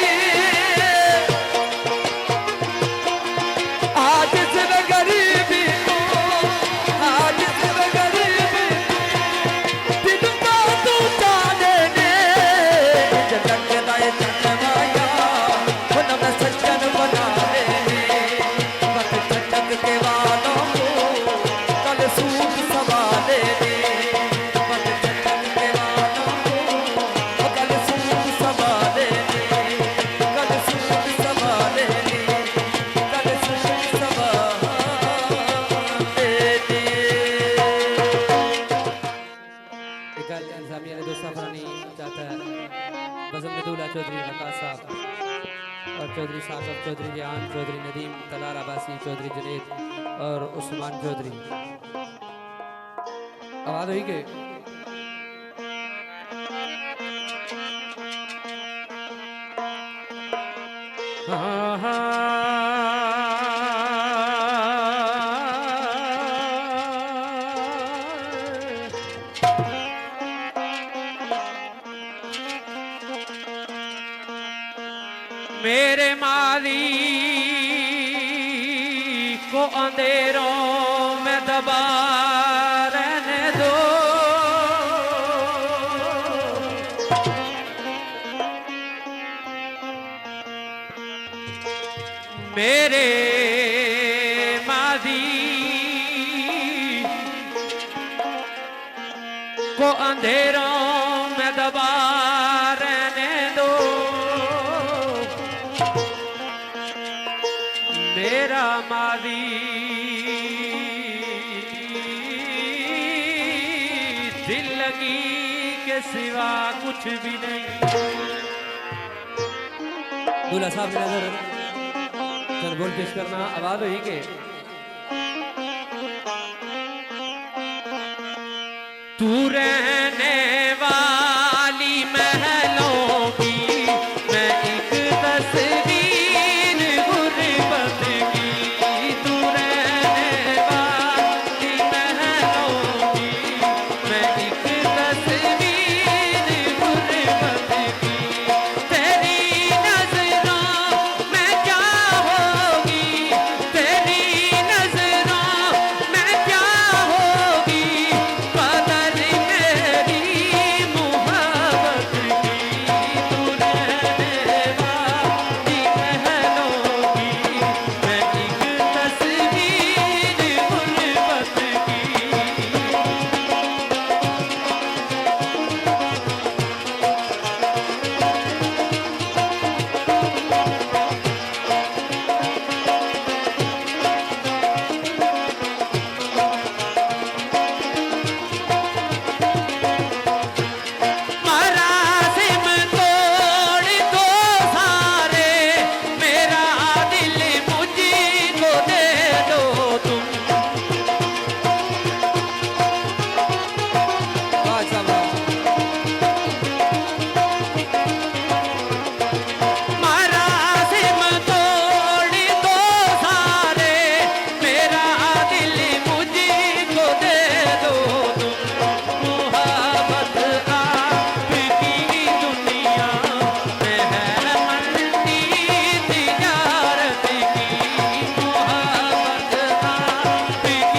चौधरी साकब, चौधरी रियान, चौधरी नदीम, तलाल अब्बासी, चौधरी जुनेद और उस्मान चौधरी। आवाज हुई के हाँ हाँ मेरे माली को अंधेरों में दबा रहने दो। मेरे माली को अंधेरों में दबा रहने दो। मेरा माली दिल लगी के सिवा कुछ भी नहीं। दूल्हा साहब ने नजर चल बोल पेश करना। आवाज हुई के तू रहने वाली महलों की मैं एक तस्वीर गुर्बत की। तू रहने वाली महलों की मैं एक तस्वीर गुर्बत की। तेरी नजरों में क्या होगी, तेरी नजरों में क्या होगी। कदर मेरी मोहब्बत की। तू रहने वाली महलों की मैं एक तस्वीर गुर्बत की। मरासिम तोड़ दो सारे, मेरा दिल मुझको दे दो तुम। मरासिम तोड़ दो सारे, मेरा दिल मुझको दे दो तुम। मोहब्बत आपकी दुनिया में है मंडी तिजारत की। मोहब्बत आपकी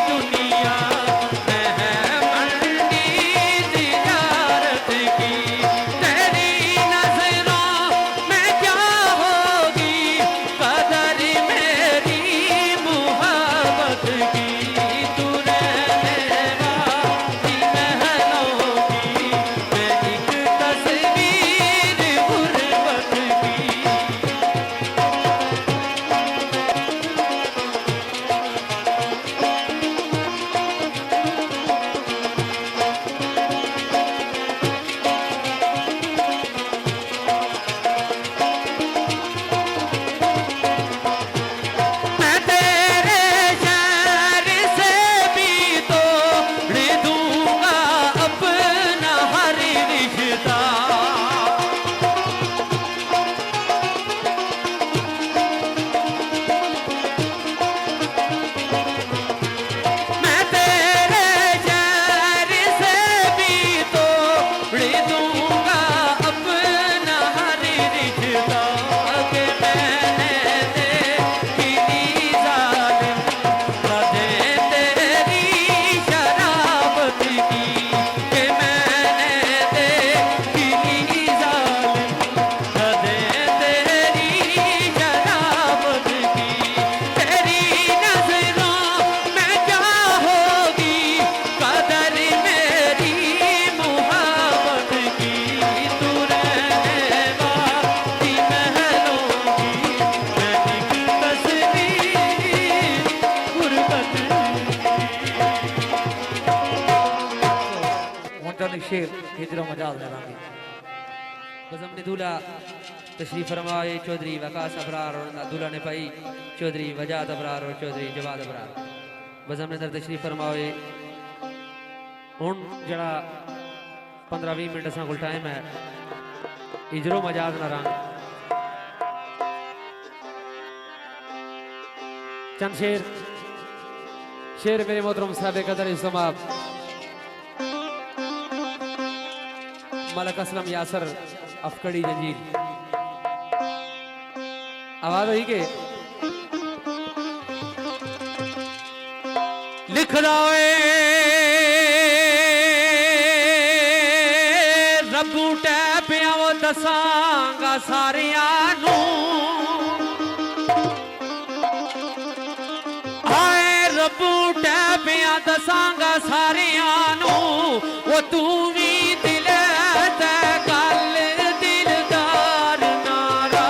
दुनिया में है मंडी तिजारत की। तेरी नजरों में क्या होगी, कदर मेरी मोहब्बत की। तू रहने वाली महलों की मैं एक तस्वीर गुर्बत की। मैं तेरे शहर से भी तोड़ दूंगा अपना हर रिश्ता। मैं तेरे शहर से भी तोड़ दूंगा अपना हर रिश्ता। कि मैंने देखी जालिम हदें तेरी शराबत की। कि मैंने देखी जालिम हदें तेरी शराबत की। तेरी नजरों में क्या होगी, कदर मेरी मोहब्बत की। तू रहने वाली महलों की मैं एक तस्वीर गुर्बत की। ਹੁਣ ਤਾਂ ਸ਼ੇਰ ਹਿਜਰਾ ਮਜਾਲ ਦੇ ਦਾਂਗੇ। बस हमने दूल्हा तशरीफ फरमाए चौधरी वकास अबरार और दूल्हा ने पाई चौधरी वजात अबरार और चौधरी जवाद अबरार बज़म अंदर तशरीफ फरमाए। हुण जड़ा 15-20 मिनट असां कोल टाइम है इजरो मजाज ना रंग चंद शेर मेरे मोहतरम साहब कदर इस्लाम मलक असलम यासर अफकड़ी जंजीर आवाज हुई के लिखदा ए रब्बू टैपिया वो दसांगा सारिया नू हाय रब्बू टैपिया दसांगा सारिया नू वो तू भी दिले ते गल दिलदार नारा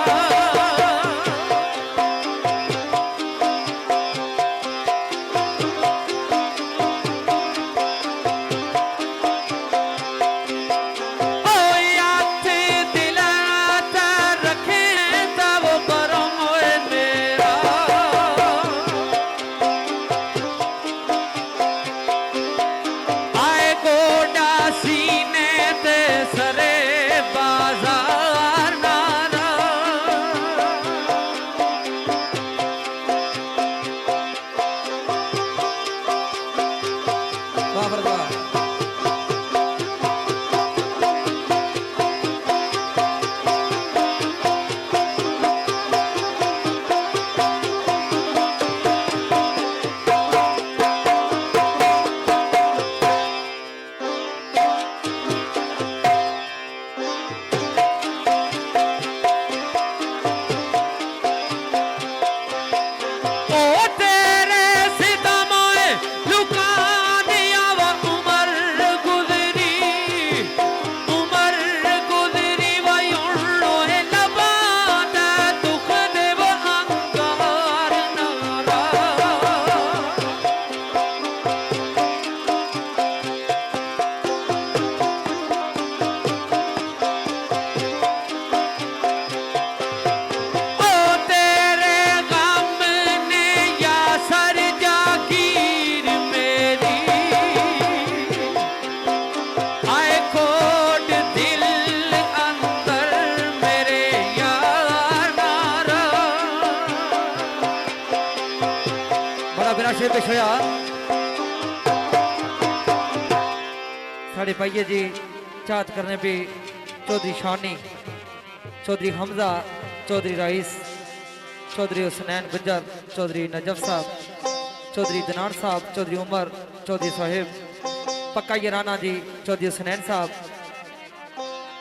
शेर पेश होया साढ़े पाइये जी चाहत करने पे चौधरी शानी चौधरी हमजा चौधरी रईस चौधरी हुसनैन गुज्जर चौधरी नजफ साहब चौधरी दनान साहब चौधरी उमर चौधरी साहिब पक्का राना जी चौधरी हुसनैन साहब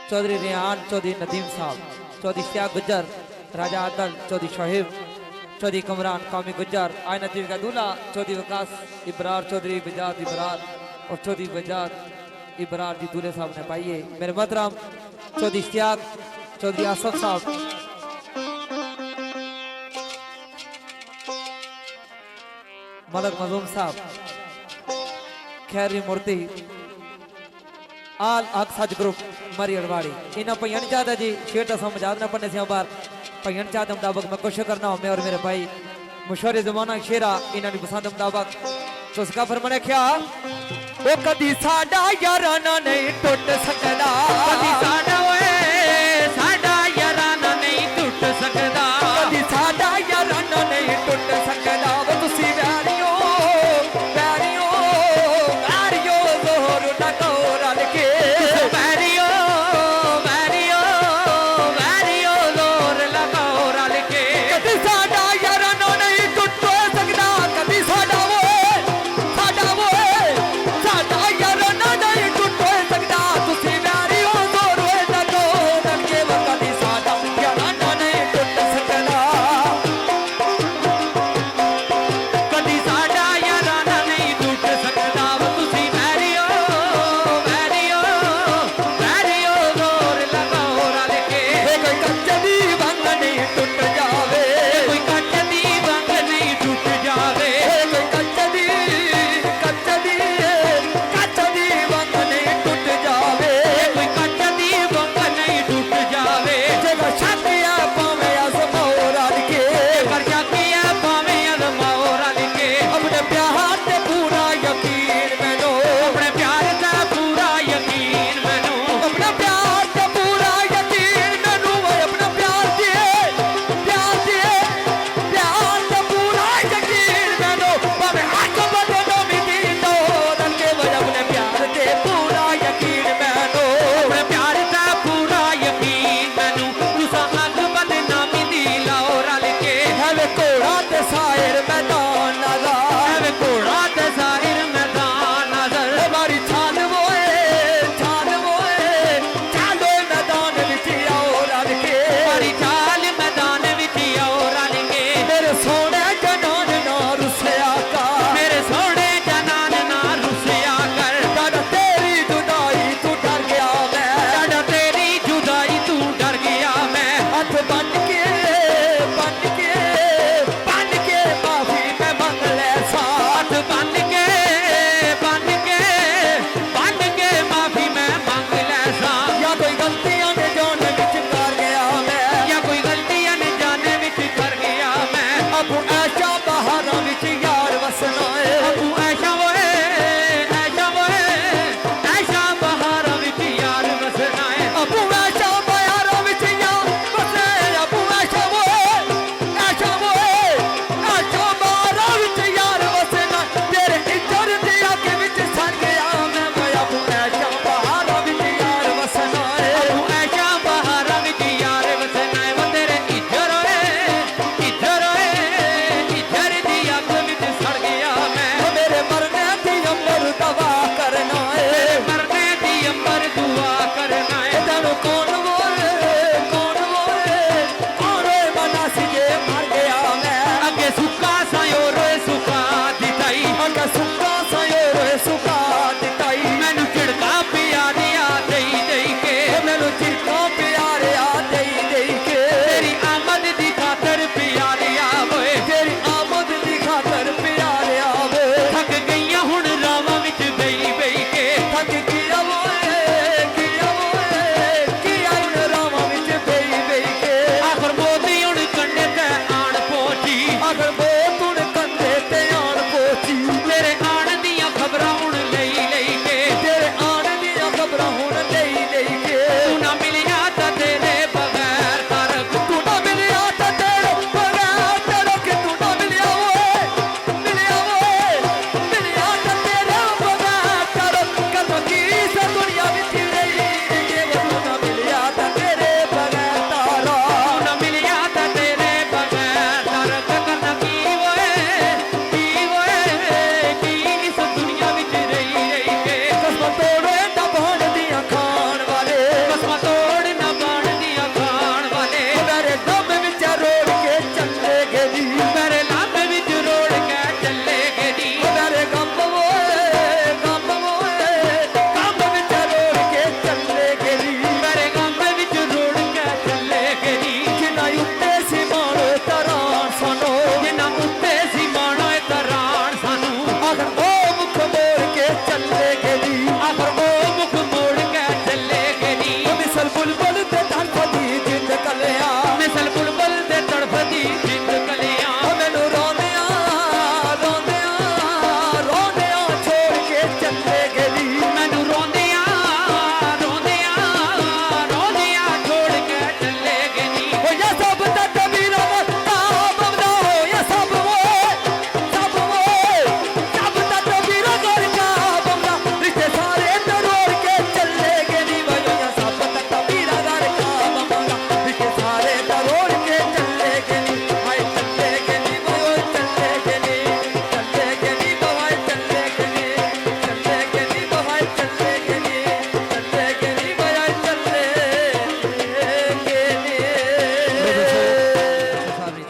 चौधरी रेहान चौधरी नदीम साहब चौधरी इश्तियाक गुज्जर राजा आदल चौधरी शाहिब चौधरी कमरान कौमी गुज्जर आयन नदीम का दूल्हा चौधरी वकास इबरार चौधरी बजात इबरार और चौधरी बजात इबरार जी दूल्हे साहब ने पाइए। मेरे मोहतरम चौधरी इश्तियाक चौधरी आसफ साहब मलक मजूम साहब खैरी मूर्ति आल हक सच ग्रुप मरी अड़वाड़ी इन्हें भैया नहीं चाहता जी शेर तो समझा देना पढ़ने से बार भैया नहीं चाहते मुताबिक मैं कोशिश करना हूँ मैं और मेरे भाई मुशहूर जमाना शेरा इन्होंने पसंद मुताबिक तो उसका फिर मैंने क्या वो कदी साडा याराना नहीं टूट सकदा कदी साडा ओए साडा याराना नहीं टूट सकदा कदी साडा याराना नहीं टूट सकदा वो तुसी वैरियो वैरियो वैरियो जोर न कहो रल के वैरियो वैरियो वैरियो जोर लगाओ रल के कदी साडा याराना नहीं टूट सकदा कदी साडा याराना नहीं टूट सकदा तुसी वैरियो जोर न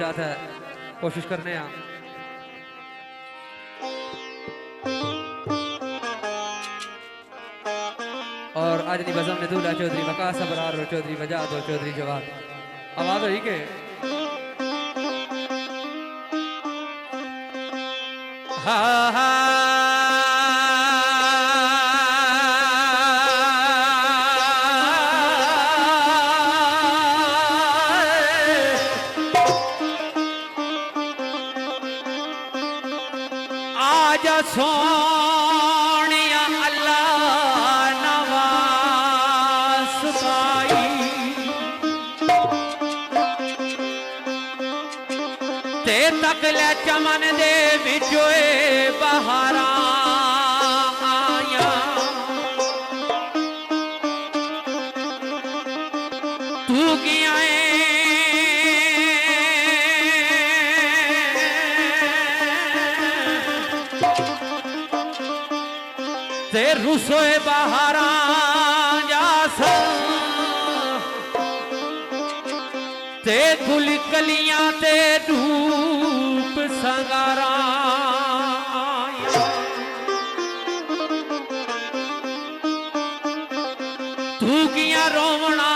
साथ है कोशिश करने आ और आज नी बजम ने दूल्हा चौधरी वकास अबरार और चौधरी वजाद और चौधरी जवाद आवाज हुई के आजा सोनिया अल्लाह नवास पाई ते तक ले चमन दे विचों बहारां आया तू किया ते रुसोए बहारा जास ते गुल कलियां ते धूप संगारा आया तू किया रोवना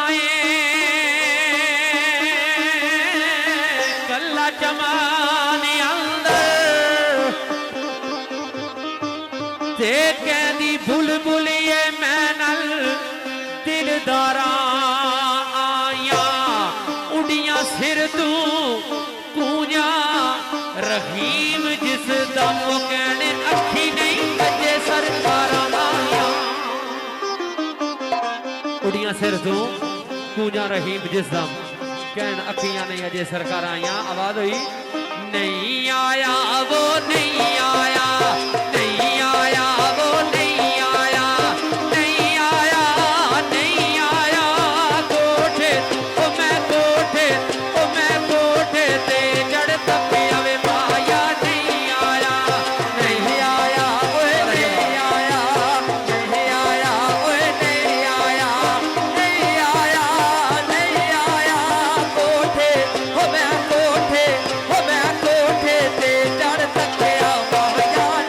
कल्ला जमाने अंदर ते कहदी बुलबुलिए मैनल दिलदारा आया उड़िया सिर तू कूंजा रहीम जिस दम वो कहने अखी नहीं अजे सरकारा आया उड़िया सिर तू कूंजा रहीम जिस दम कहन अखियां नहीं अजे सरकार आया आवाज हुई नहीं आया वो नहीं आया नहीं आया वो नहीं आया नहीं आया नहीं आया कोठे ओ मैं कोठे ते चढ़ तक आवे माया नहीं आया नहीं आया ओए नहीं आया नहीं आया ओए नहीं आया नहीं आया नहीं आया कोठे ओ मैं कोठे ते चढ़ तक माया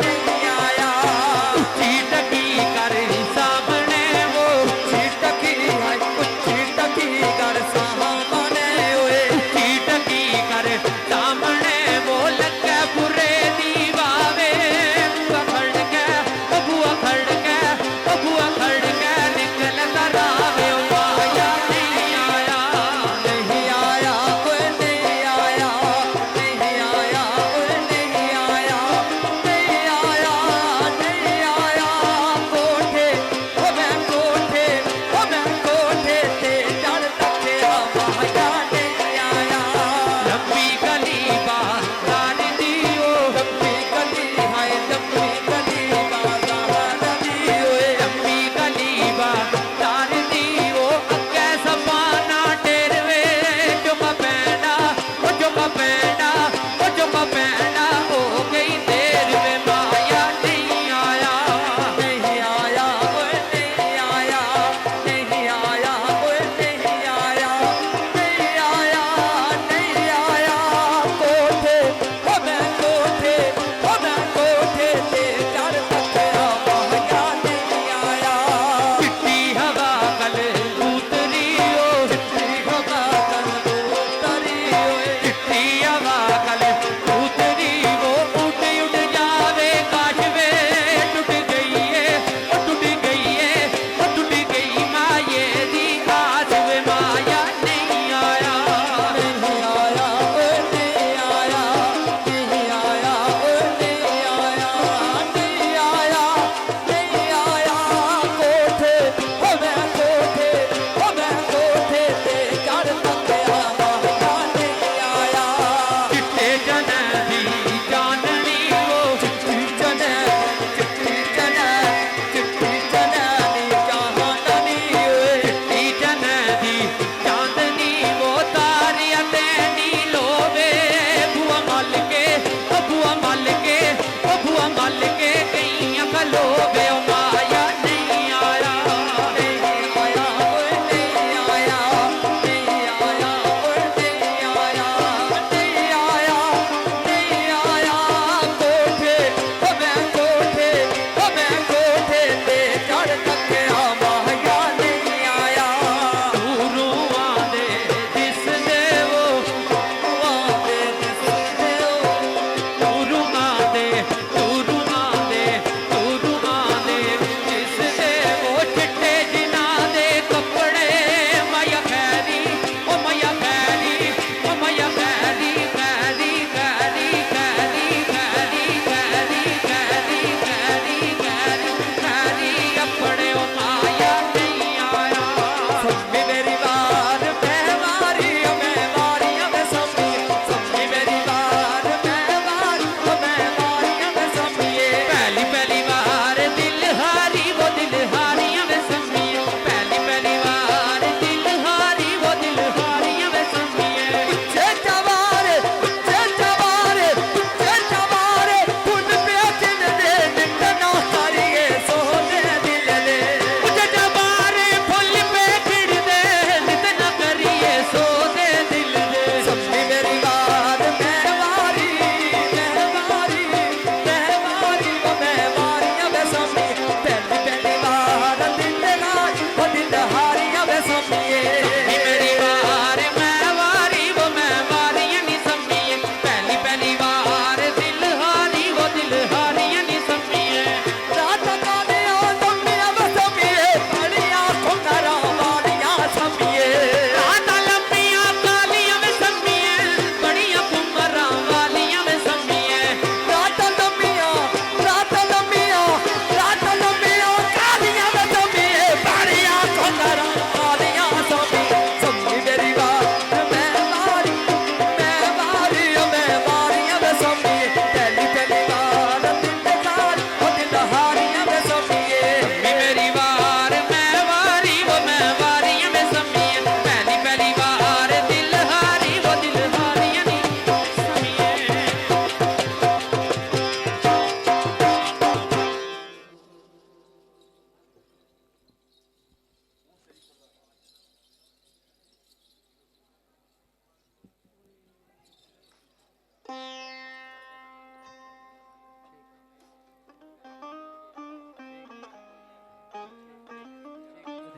चौधरी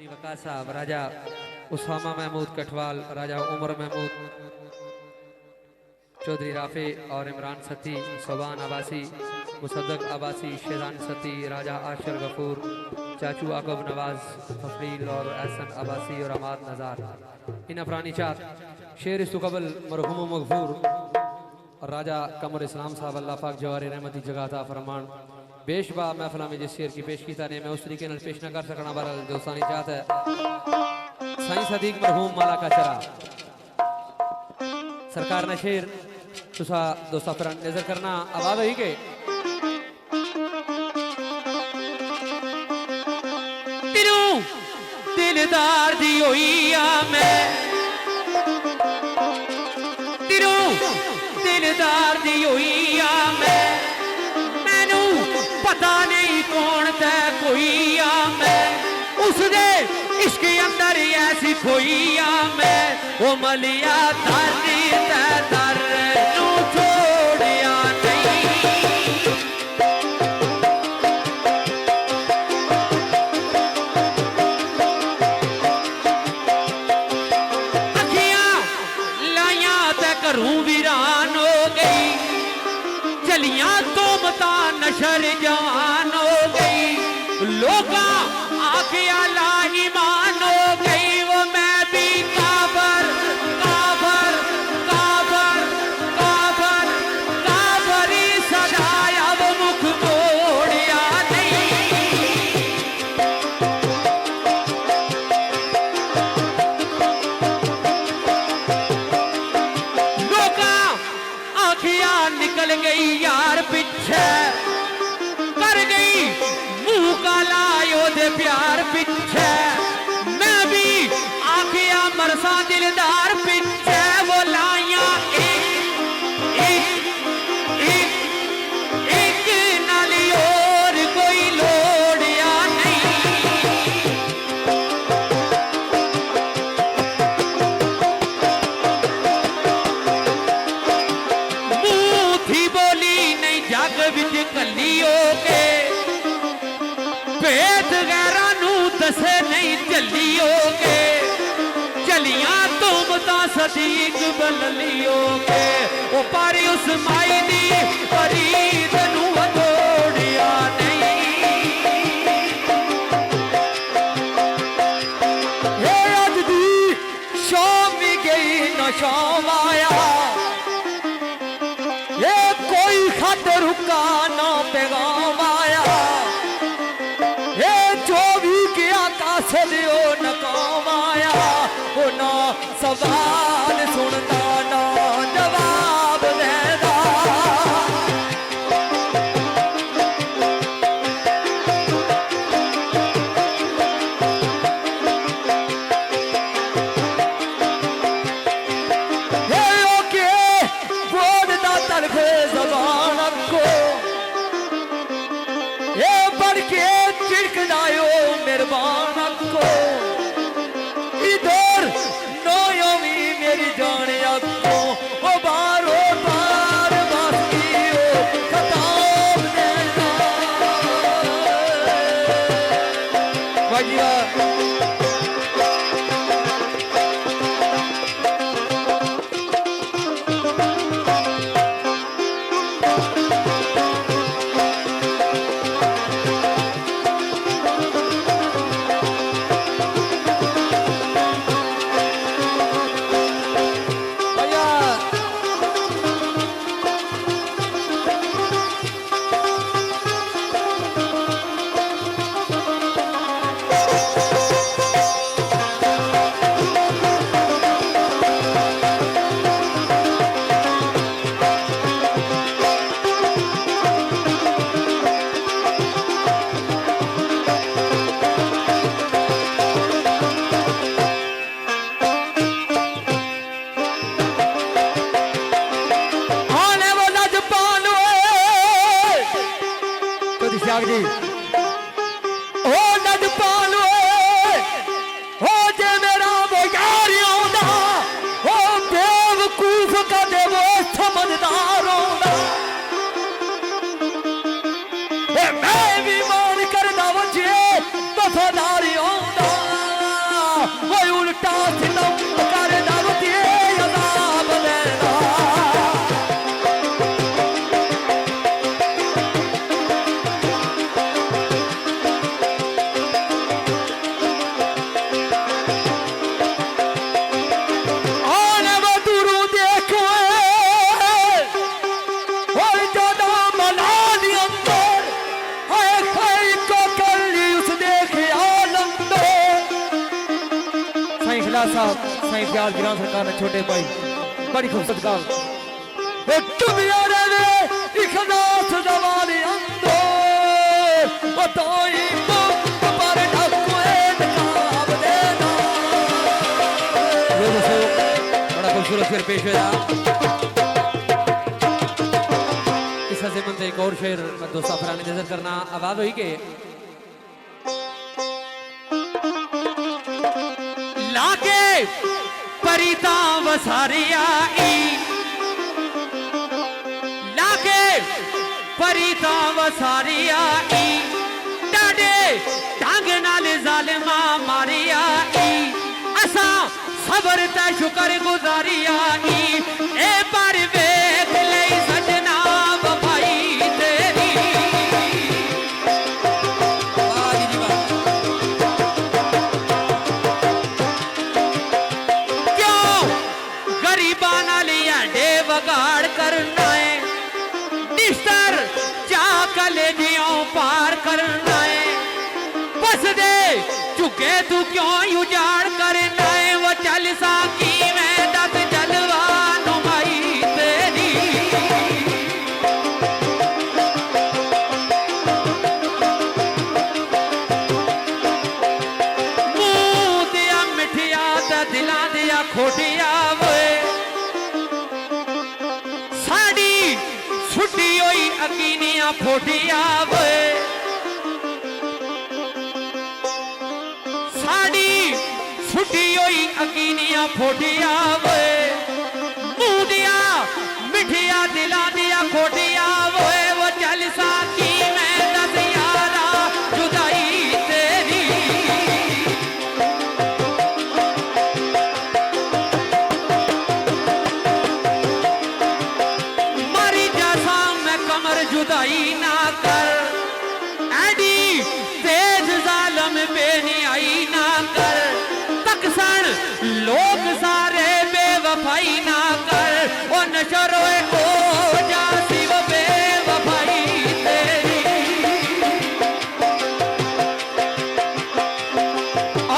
वकार साहब, राजा उसामा महमूद कठवाल, राजा उमर महमूद, चौधरी राफे और इमरान सती, सोबान अब्बासी, मुसद्दक अब्बासी, शेरान सती, राजा आशर गफूर, चाचू आकब नवाज फफरील और एहसन अब्बासी और अमाद नज़ार। इन अफरानी चार शेर सुकबल मरहूम मगफूर और राजा कमर इस्लाम साहब अल्लाह पाक जवारी रहमती जगाता फरमान। बेशबा महफिल में जिस शेर की पेश कीता ने मैं उस तरीके नाल पेश न कर सकना, बहरहाल दोस्तानी चाहत है साईं सदीक मरहूम माला का चरा सरकार ने शेर तुसा दोस्ता पर नजर करना आवाज ही के दिलदार दी होई आ मैं तेरू दिलदार दी होई आ मैं मैनू पता नहीं कौन तै कोई आ मैं उसदे इश्क अंदर ऐसी खोई आ मैं ओ मलिया धरती तै दर नू छोड़िया नहीं घरों वीरान हो गई चलियां तो मता नशर जवान हो गई लोगा आखिया ला ईमान हो गई वो मैं भी काबर काबर काबर काबर काबरी सदाया वो मुख मोड़िया नहीं निकल गई यार पीछे कर गई मुंह काला योदे प्यार पीछे मैं भी आखिया मरसा दिलदार पीछे वो लाइया एक नाली और कोई लोड़िया नहीं जग विच कली हो के भेद गैरा नू दसे नहीं चली हो के चलियां तुम ता सदीक बलली हो के ओ पारी उस माई दी फरीद नू वदोड़िया नहीं हे अज दी शाम भी गई न शाम आया ये कोई खत रुका ना पैगाम आया ये जो भी किया कासे दियो न काम आया वो ना सवाल सुनता ना जवाब देता मेहरबान को इधर नोयो भी मेरी जाने को वो बारो बार बाकी हो खताब देना भैया जी ओ नद पालो हो जे मेरा वो यार आंदा ओ बेवकूफ का दे वो समझदार साईं ख्याल गिरान सरकार ने छोटे भाई बड़ी खूबसूरत गाल तुम यारे वे इखलास जवानी अंदो ओ तोई मुक्त पर ढकोए नकाब देना। लो दोस्तों बड़ा खूबसूरत शेर पेश हुआ। इस हज़े मंद एक और शेर मैं दोस्तों फरानी नजर करना आवाज हुई के लागे परिता वसारिया लागे परिता वसारिया डाडे ढंग नाल जालिमा मारिया असा सबर ते शुक्र गुजारिया ए पर वेख लई सजना वफाई तेरी। बगाड़ करना है निस्तर जा कलेजियों पार करना है बस दे चुके तू क्यों उजाड़ करना है वो चल साकी मैं दस जलवा नुमाई तेरी। मुंह दिया मिठिया ते दिला दिया खोटिया छुट्टी होई अकीनियां फोटिया वे साड़ी छुट्टी होई अकीनियां फोटिया वे मुंह दिया मिठिया दिला दिया खोटिया वे वो चल साकी मैं दस यारा जुदाई तेरी। जुदाई ना कर एडी तेज जालम बेनियाई ना कर तकसन लोग सारे बेवफाई ना कर ओ नशरोए ओ जासी वो बेवफाई तेरी।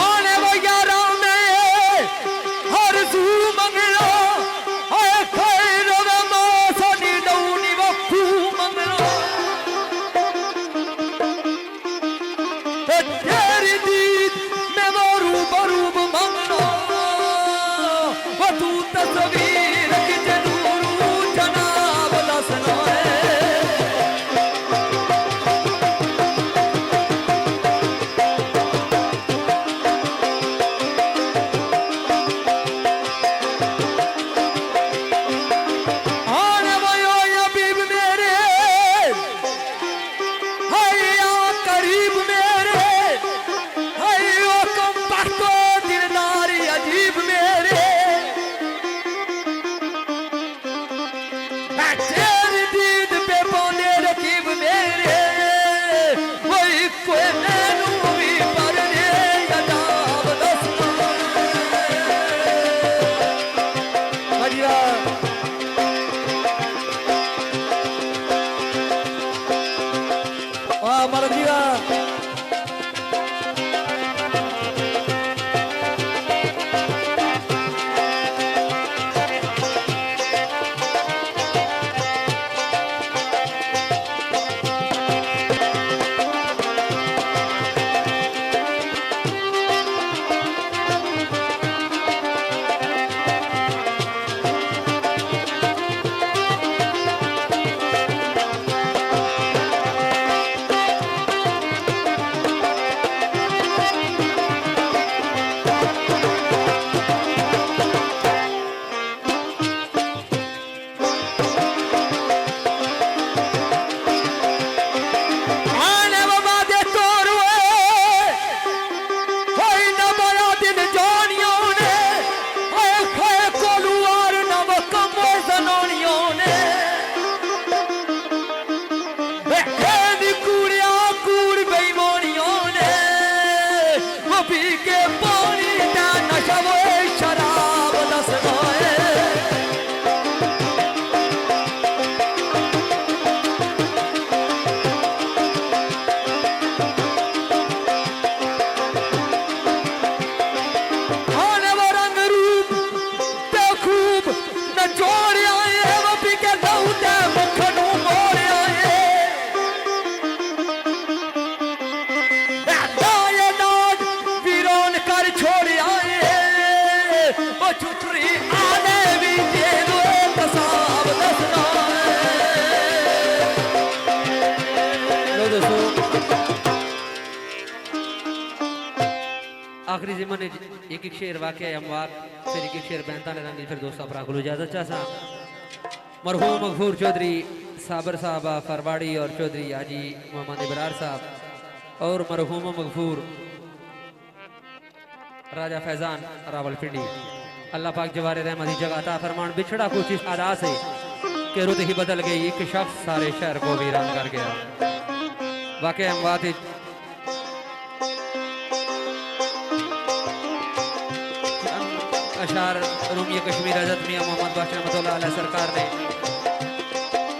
आने वो यारा में हर जू मंगलो हाय खैर वे मौसनी दौनी वो खू तेरी दीद में वो रूबरूब मंगलो वो तू तस्वीर की जरूरू जनाब दसना आखिरी जिमन एक एक शेर वाकया अमवात फिर एक एक शेर बैंता ने रंगी फिर दोस्त अपना को इजाजत चाहता मरहूम मगफूर चौधरी साबर साहब फरवाड़ी और चौधरी हाजी मोहम्मद इबरार साहब और मरहूम मगफूर राजा फैजान रावलपिंडी। अल्लाह पाक जवारे रहमत जगह अता फरमान। बिछड़ा कुछ इस अदा से कि रुत ही बदल गई, एक शख्स सारे शहर को वीरान कर गया। वाकई अमवात अशार रूमी कश्मीर हजरत मियां मोहम्मद बादशाह रहमतुल्लाह अलैह सरकार ने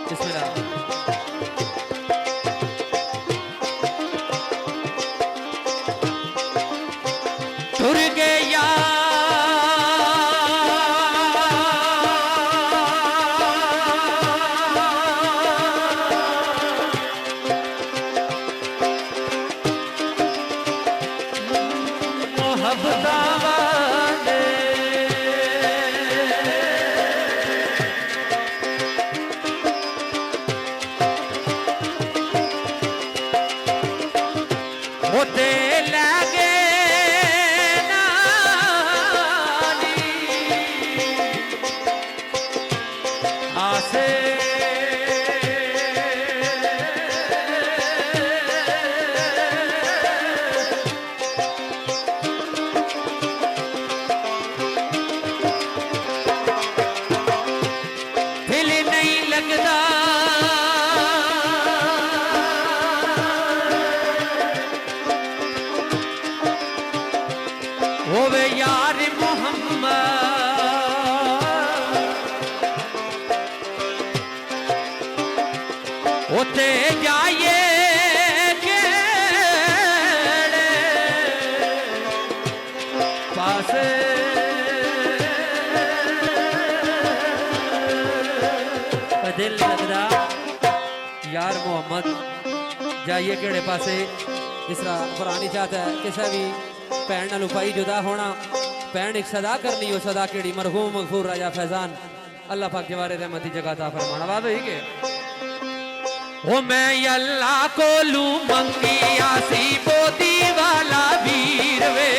बिस्मिल्लाह। टुर गया होते लगे नानी आसे दिल नहीं लगता होवे यार मोहम्मद उते जाइए केड़े पास दिल लगदा यार मोहम्मद जाइए केड़े पासे। इस तरह पुरानी चाहत है किसी भी भैन नाल भाई जुदा होना, भैन एक सदा करनी हो सदा केड़ी। मरहूम मगफूर राजा फैजान अल्लाह पाक जवारे रहमत दी जगह अता फरमाना। बात हुई के ओ मैं अल्लाह को लू मंगी आसी बोदी वाला वीर वे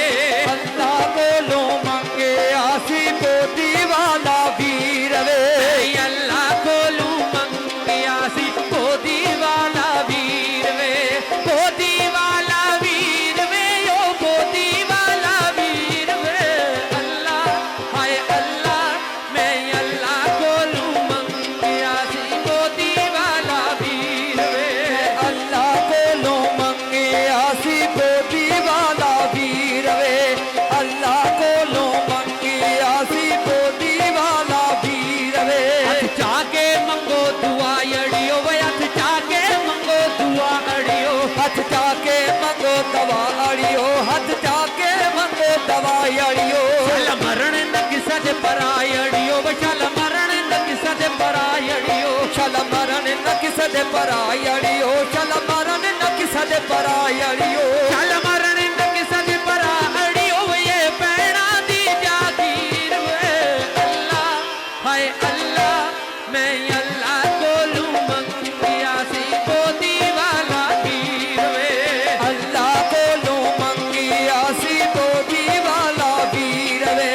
अल्लाह को लो मंगे आसी बोदी वाला वीर वे अल्लाह को लू मंगी आसी बोदी वाला वीर वे बोदी वाला वीर वे ओ बोदी वाला वीर वे अल्लाह हाय अल्लाह मैं अल्लाह को लू मंगी आसी बोदी वाला वीर वे अल्लाह को लो मंगे आसी बोदी वाला वीर वे अल्लाह को लो मंगे आसी बोदी वाला वीर वे हथ चाके मंगो दुआ अड़ियो वे हथ चाके मंगो दुआ अड़ियो हथ जाके मंगो दवा अड़ियो हाथ जाके मंगो दवा अड़ियो चल मरण न किसा दे पराय अड़ियो वे चल मरण न किसा दे पराय अड़ियो चल मरण न किस दे पराय अड़ियो चल मरण न किस दे पराय अड़ियो चल मरण न किसा दे पराय अड़ियो वे ये पैणा दी जागीर वे अल्लाह हाय अल्लाह मैं अल्लाह को लू मंगिया सी बोदी वाला वीर वे अल्लाह को लो मंगी आसी बोदी वाला वीर वे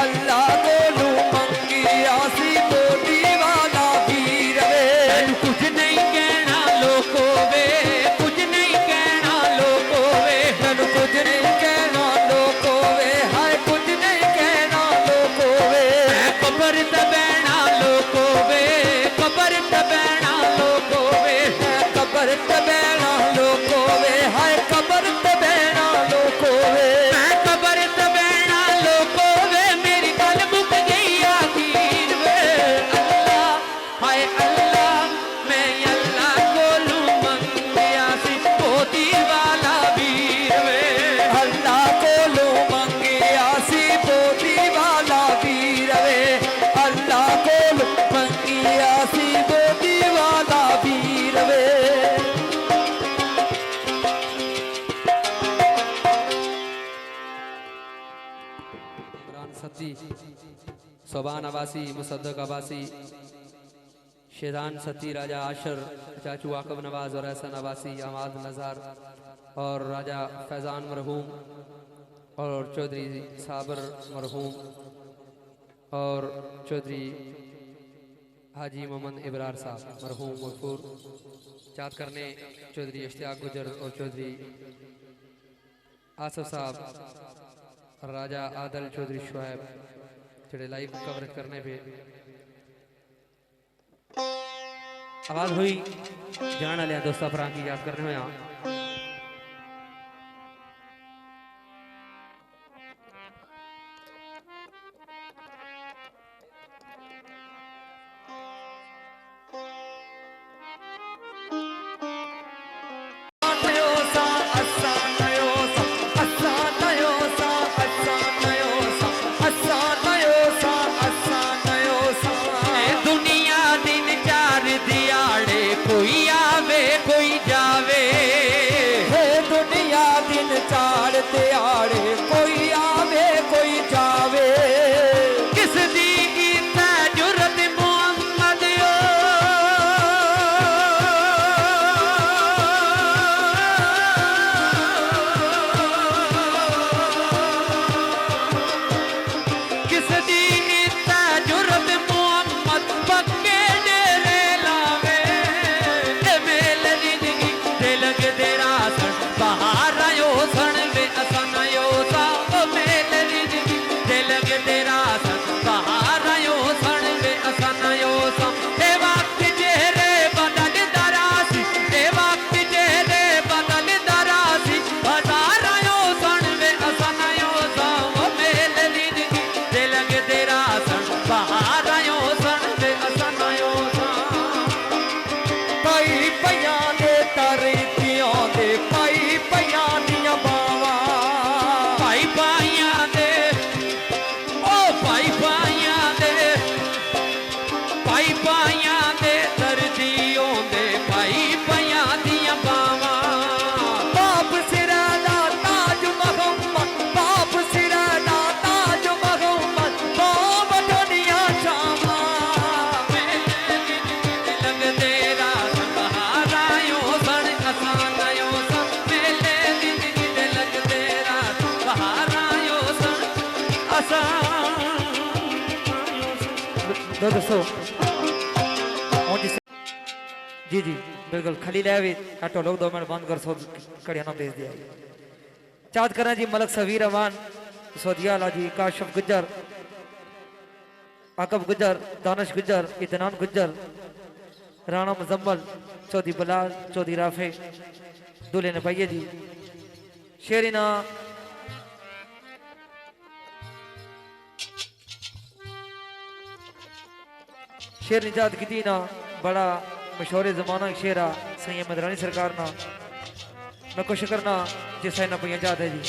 अल्लाह को लो मंगी आसी बोदी वाला वीर वे तैनू कुछ नहीं कहना लोको वे कुछ नहीं कहना लोको वे तनु कुछ नहीं कहना लोको वे हाय कुछ नहीं कहना लोको वे मैं कबर ते बैणा लोको वे कबर ते बैणा लोको वे कबर ते बैणा लोको वे हाय कबर ते बैणा लोको वे मैं कबर ते बैणा लोको वे मेरी गल मुक गई आखिर वे अल्लाह हाय अल्लाह मैं अल्लाह को लू मंगिया सी बोदी वाला वीर वे अल्लाह को लो मंगे आसी बोदी वाला वीर वे अल्लाह को लो मंगे आसी बोदी वाला वीर वे इमरान सत्ती सोबान अबासी मुसद्दक अबासी शेदान सत्ती राजा आशर चाचू आकब नवाज और एहसन अबासी अमाद नज़ार और राजा फैजान मरहूम और चौधरी साबर मरहूम और चौधरी हाजी मोहम्मद इब्रार साहब मरहूम मगफूर चाँद करने चौधरी इश्तियाक गुजर और चौधरी आसफ साहब और राजा आदल चौधरी शुएब जेडे लाइव कवरेज करने पे आवाज हुई जान वाले दोस्तों भरा की याद करने हुए दुनिया दिन चार दियाड़े कोई आवे कोई जावे हे दुनिया दिन चार दिहाड़े कोई आवे कोई जावे किस दी कीता जुरत मोहम्मद किस दी कीता जुरत मोहम्मद पक्के डेरे लावे ते मेल जिंदगी ते लग तेरा सन बाहर आयो सन वे असन आयो सा ओ मेल जिंदगी ते लग तेरा सन बाहर आयो सन वे असन आयो सा ते वक्त चेहरे बदल दरासी ते वक्त चेहरे बदल दरासी बाहर आयो सन वे असन आयो सा ओ मेल जिंदगी ते लग तेरा सन बाहर आयो सन वे असन आयो सा पाई पया दे तरतियों दे पाई पया दिया बावा भाई भाइयां दे ओ भाई भाइयां दे भाई भाइयां दे दर्दियों दे भाई भाइयां दियां बावां बाप सिरादा ताज मोहम्मद बाप सिरादा ताज मोहम्मद बाप दुनिया शामा लग तेरा बाहर आयो सन असान आयो सन मेले जिंदगी दे लग तेरा बाहर आयो सन असान दोस्तों जी जी बिल्कुल खाली ले ऑटो लोग 2 मिनट बंद कर सो कड़िया ना भेज दिया चाँद करें जी मलक सवीर अमान सौदिया जी काशफ गुज्जर आकब गुज्जर दानिश गुज्जर इतनान गुज्जर राणा मुजम्मल चौधरी बलाल चौधरी राफे दूल्हे ने भाइये जी शेरीना शेर निजात की ना बड़ा मशहूर जमाना शेरा सही मदरानी सरकार ना मैं कुछ करना जिस ना पहिया जात है जी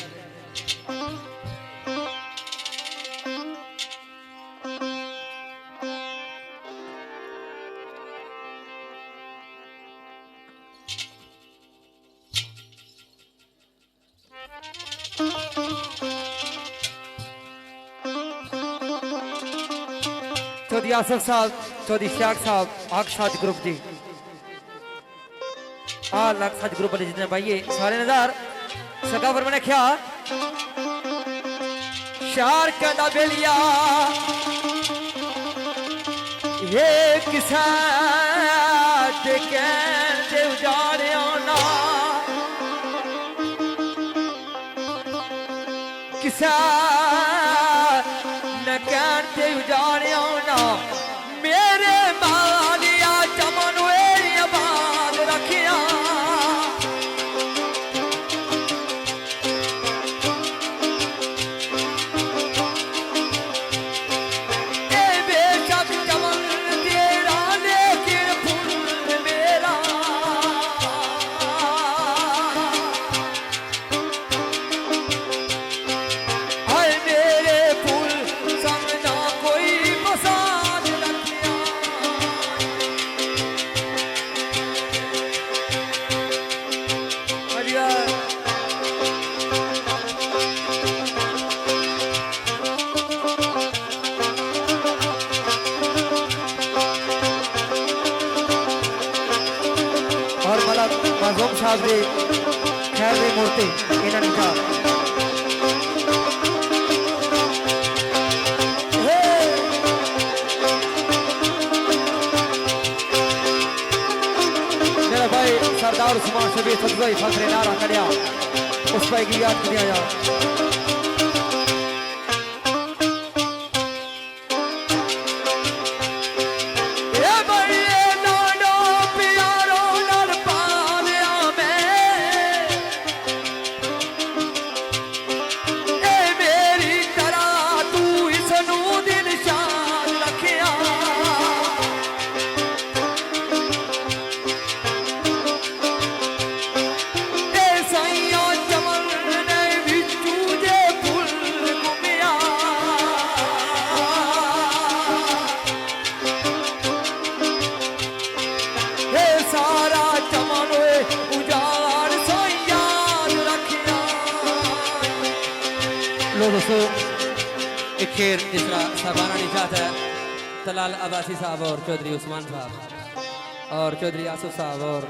चौधरी आसफ साहब चौधरी शाख साहब आग साज ग्रुप जी लाख साज ग्रुप वाले जितने भाई सारे नजार सका पर मैंने क्या शार कदा बेलिया ये किसा दे उजाड़े आना किसा न कहन दे उजाड़े आना मेरे मालिया चमन आबाद रखिया बेशक चमन तेरा लेकिन फूल मेरा हाय मेरे फूल संग ना कोई मसाज रखिया बढ़िया और मलक मजूम साहब जी खैर दी मूर्ति इन्होंने कहा मेरे भाई सरदार उस्मान शबीर फजल फखरे नारा करिया उस भाई की याद किया जा लो दोस्तों एक शेर जिस तरह साहबाना निशात है तलाल अब्बासी साहब और चौधरी उस्मान साहब और चौधरी आसफ साहब और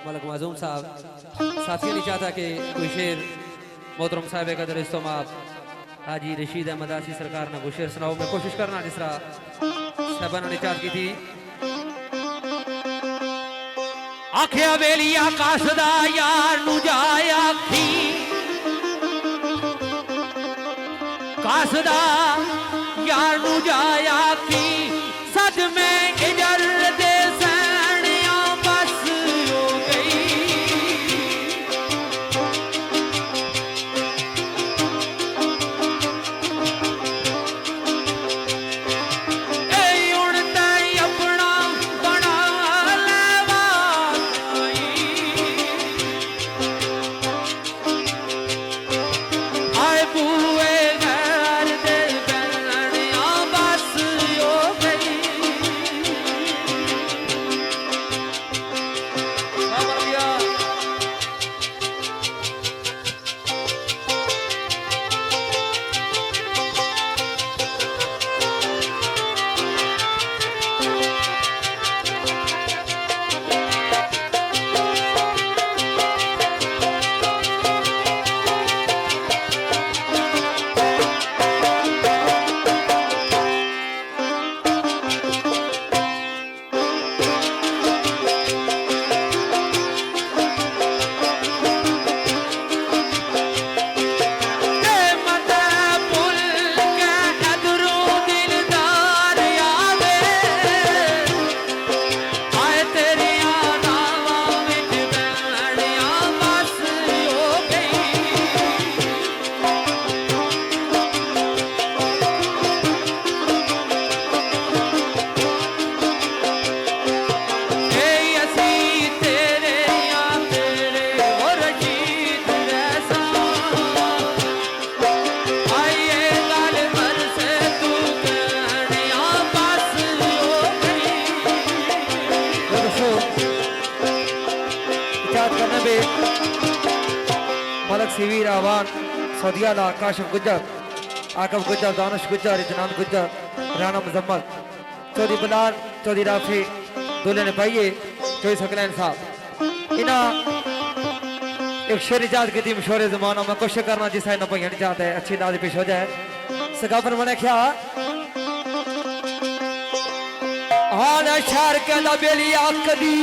मलक माजूम साहब साथियों ने चाहता कि कोई शेर मोहतरम साहब कदर इस्तेमाल हाजी रशीद अहमद आसी सरकार ने वो शेर सुनाओ। मैं कोशिश करना जिस तरह साहबाना ने चाहत की थी। आख्या वेली आकाश दा यार नू जाए आखी कासदा यार नू जाए आखी सद में इजर दे सैनिया बस हो गई ए उड़ता अपना बना लेवा आए बुए मलक सीवीर आवान सौदियाला काशिफ गुज्जर आकब गुज्जर दानिश गुज्जर इजनान गुज्जर राना मुजम्मल चौधरी बिलाल चौधरी राफी दूल्हे ने पाइए चौधरी सकलैन साहब इना एक शेर इजाद की थी मशहूर जमाना में कोशिश करना जिस न पहिया चाहता है अच्छी दादी पेश हो जाए सगाफर मैंने क्या हाल शहर के बेली आकदी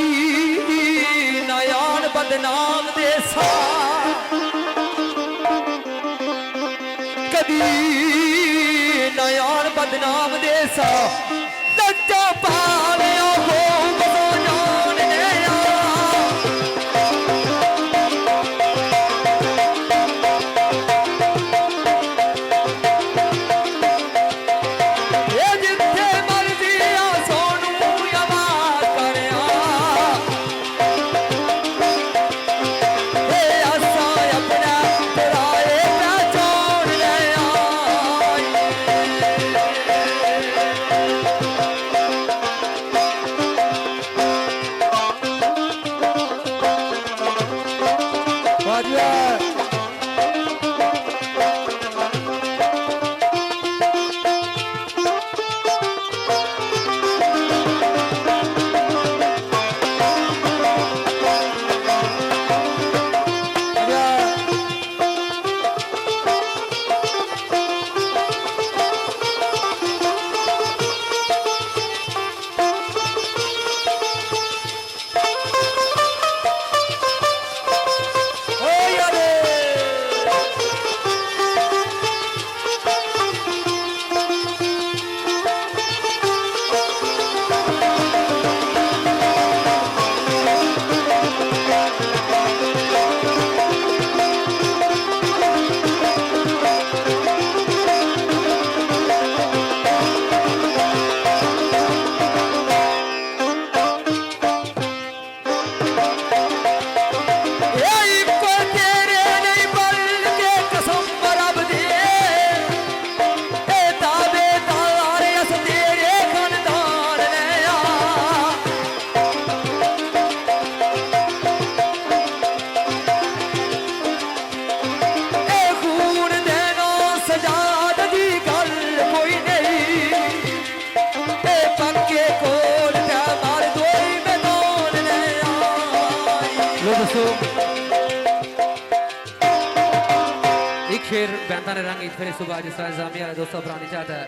नयान बदनाम देसा कदी नयान बदनाम देसा लज्जा पालिया हो जान दोस्तों एक शेर बहता ने रंग फिर सुबह जिस तरह जामिया दोस्तों पुरानी चाहता है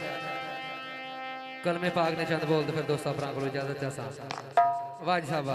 कलमे पाक ने चंद बोल तो फिर दोस्तों अपना को इजाजत जैसा वाज साहब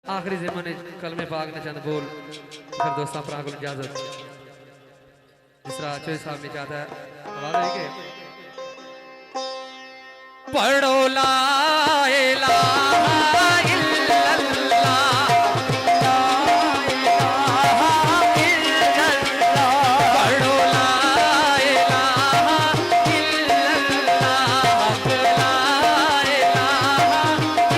आखिरी ज़माने कलमे पाक ने चंद बोल फिर दोस्तों अपना को इजाजत जिस तरह चोई साहब ने चाहता है आवाज आई के पढ़ो ला इलाहा इल्लल्लाह पढ़ो ला इलाहा इल्लल्लाह ला इलाहा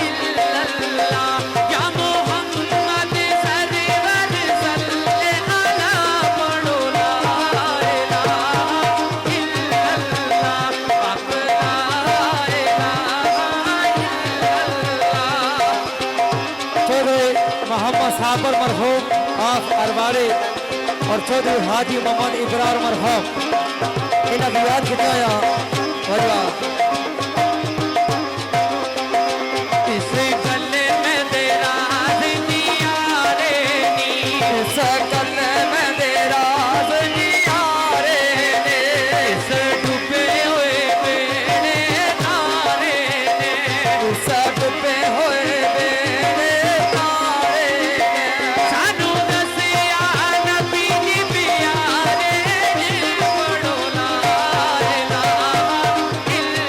इल्लल्लाह या मोहम्मद सरवर सल्ले अला पढ़ो ला इलाहा इल्लल्लाह चौधरी मोहम्मद साबर मरहूम आफ अरवारी और चौधरी हाजी मोहम्मद इबरार मरहूम इन्हें भी याद किया वजह इस गले में तेरा जिया रे नी इस गले में तेरा जिया रे ने इस डूबे हुए बेड़े तारे ने इस डूबे हुए बेड़े तारे ने सानू दसिया नबी जी प्यारे ने पढ़ो ला इलाहा इल्लल्लाह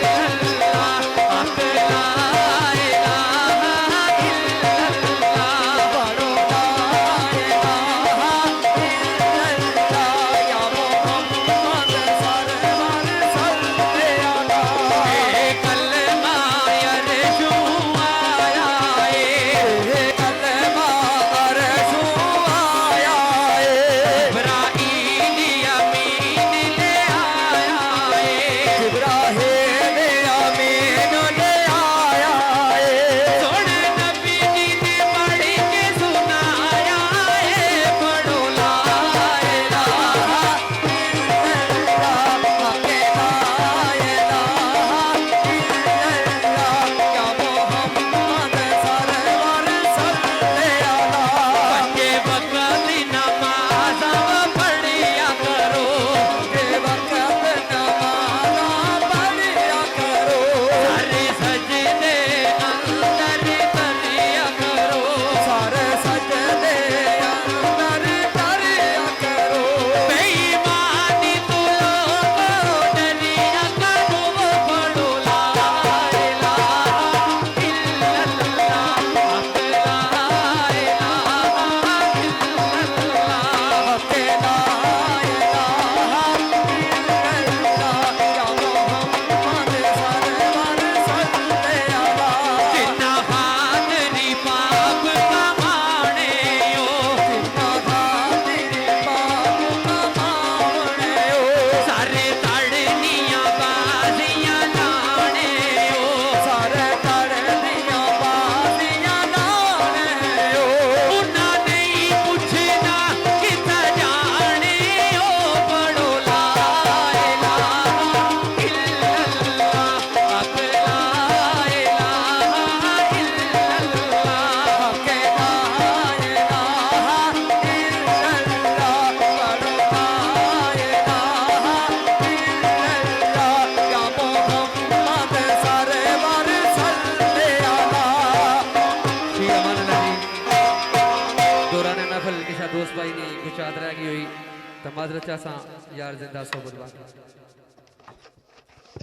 दोस्त भाई ने कुछ याद रह गई हुई तो माजरत चासा यार जिंदा सोबत बाकी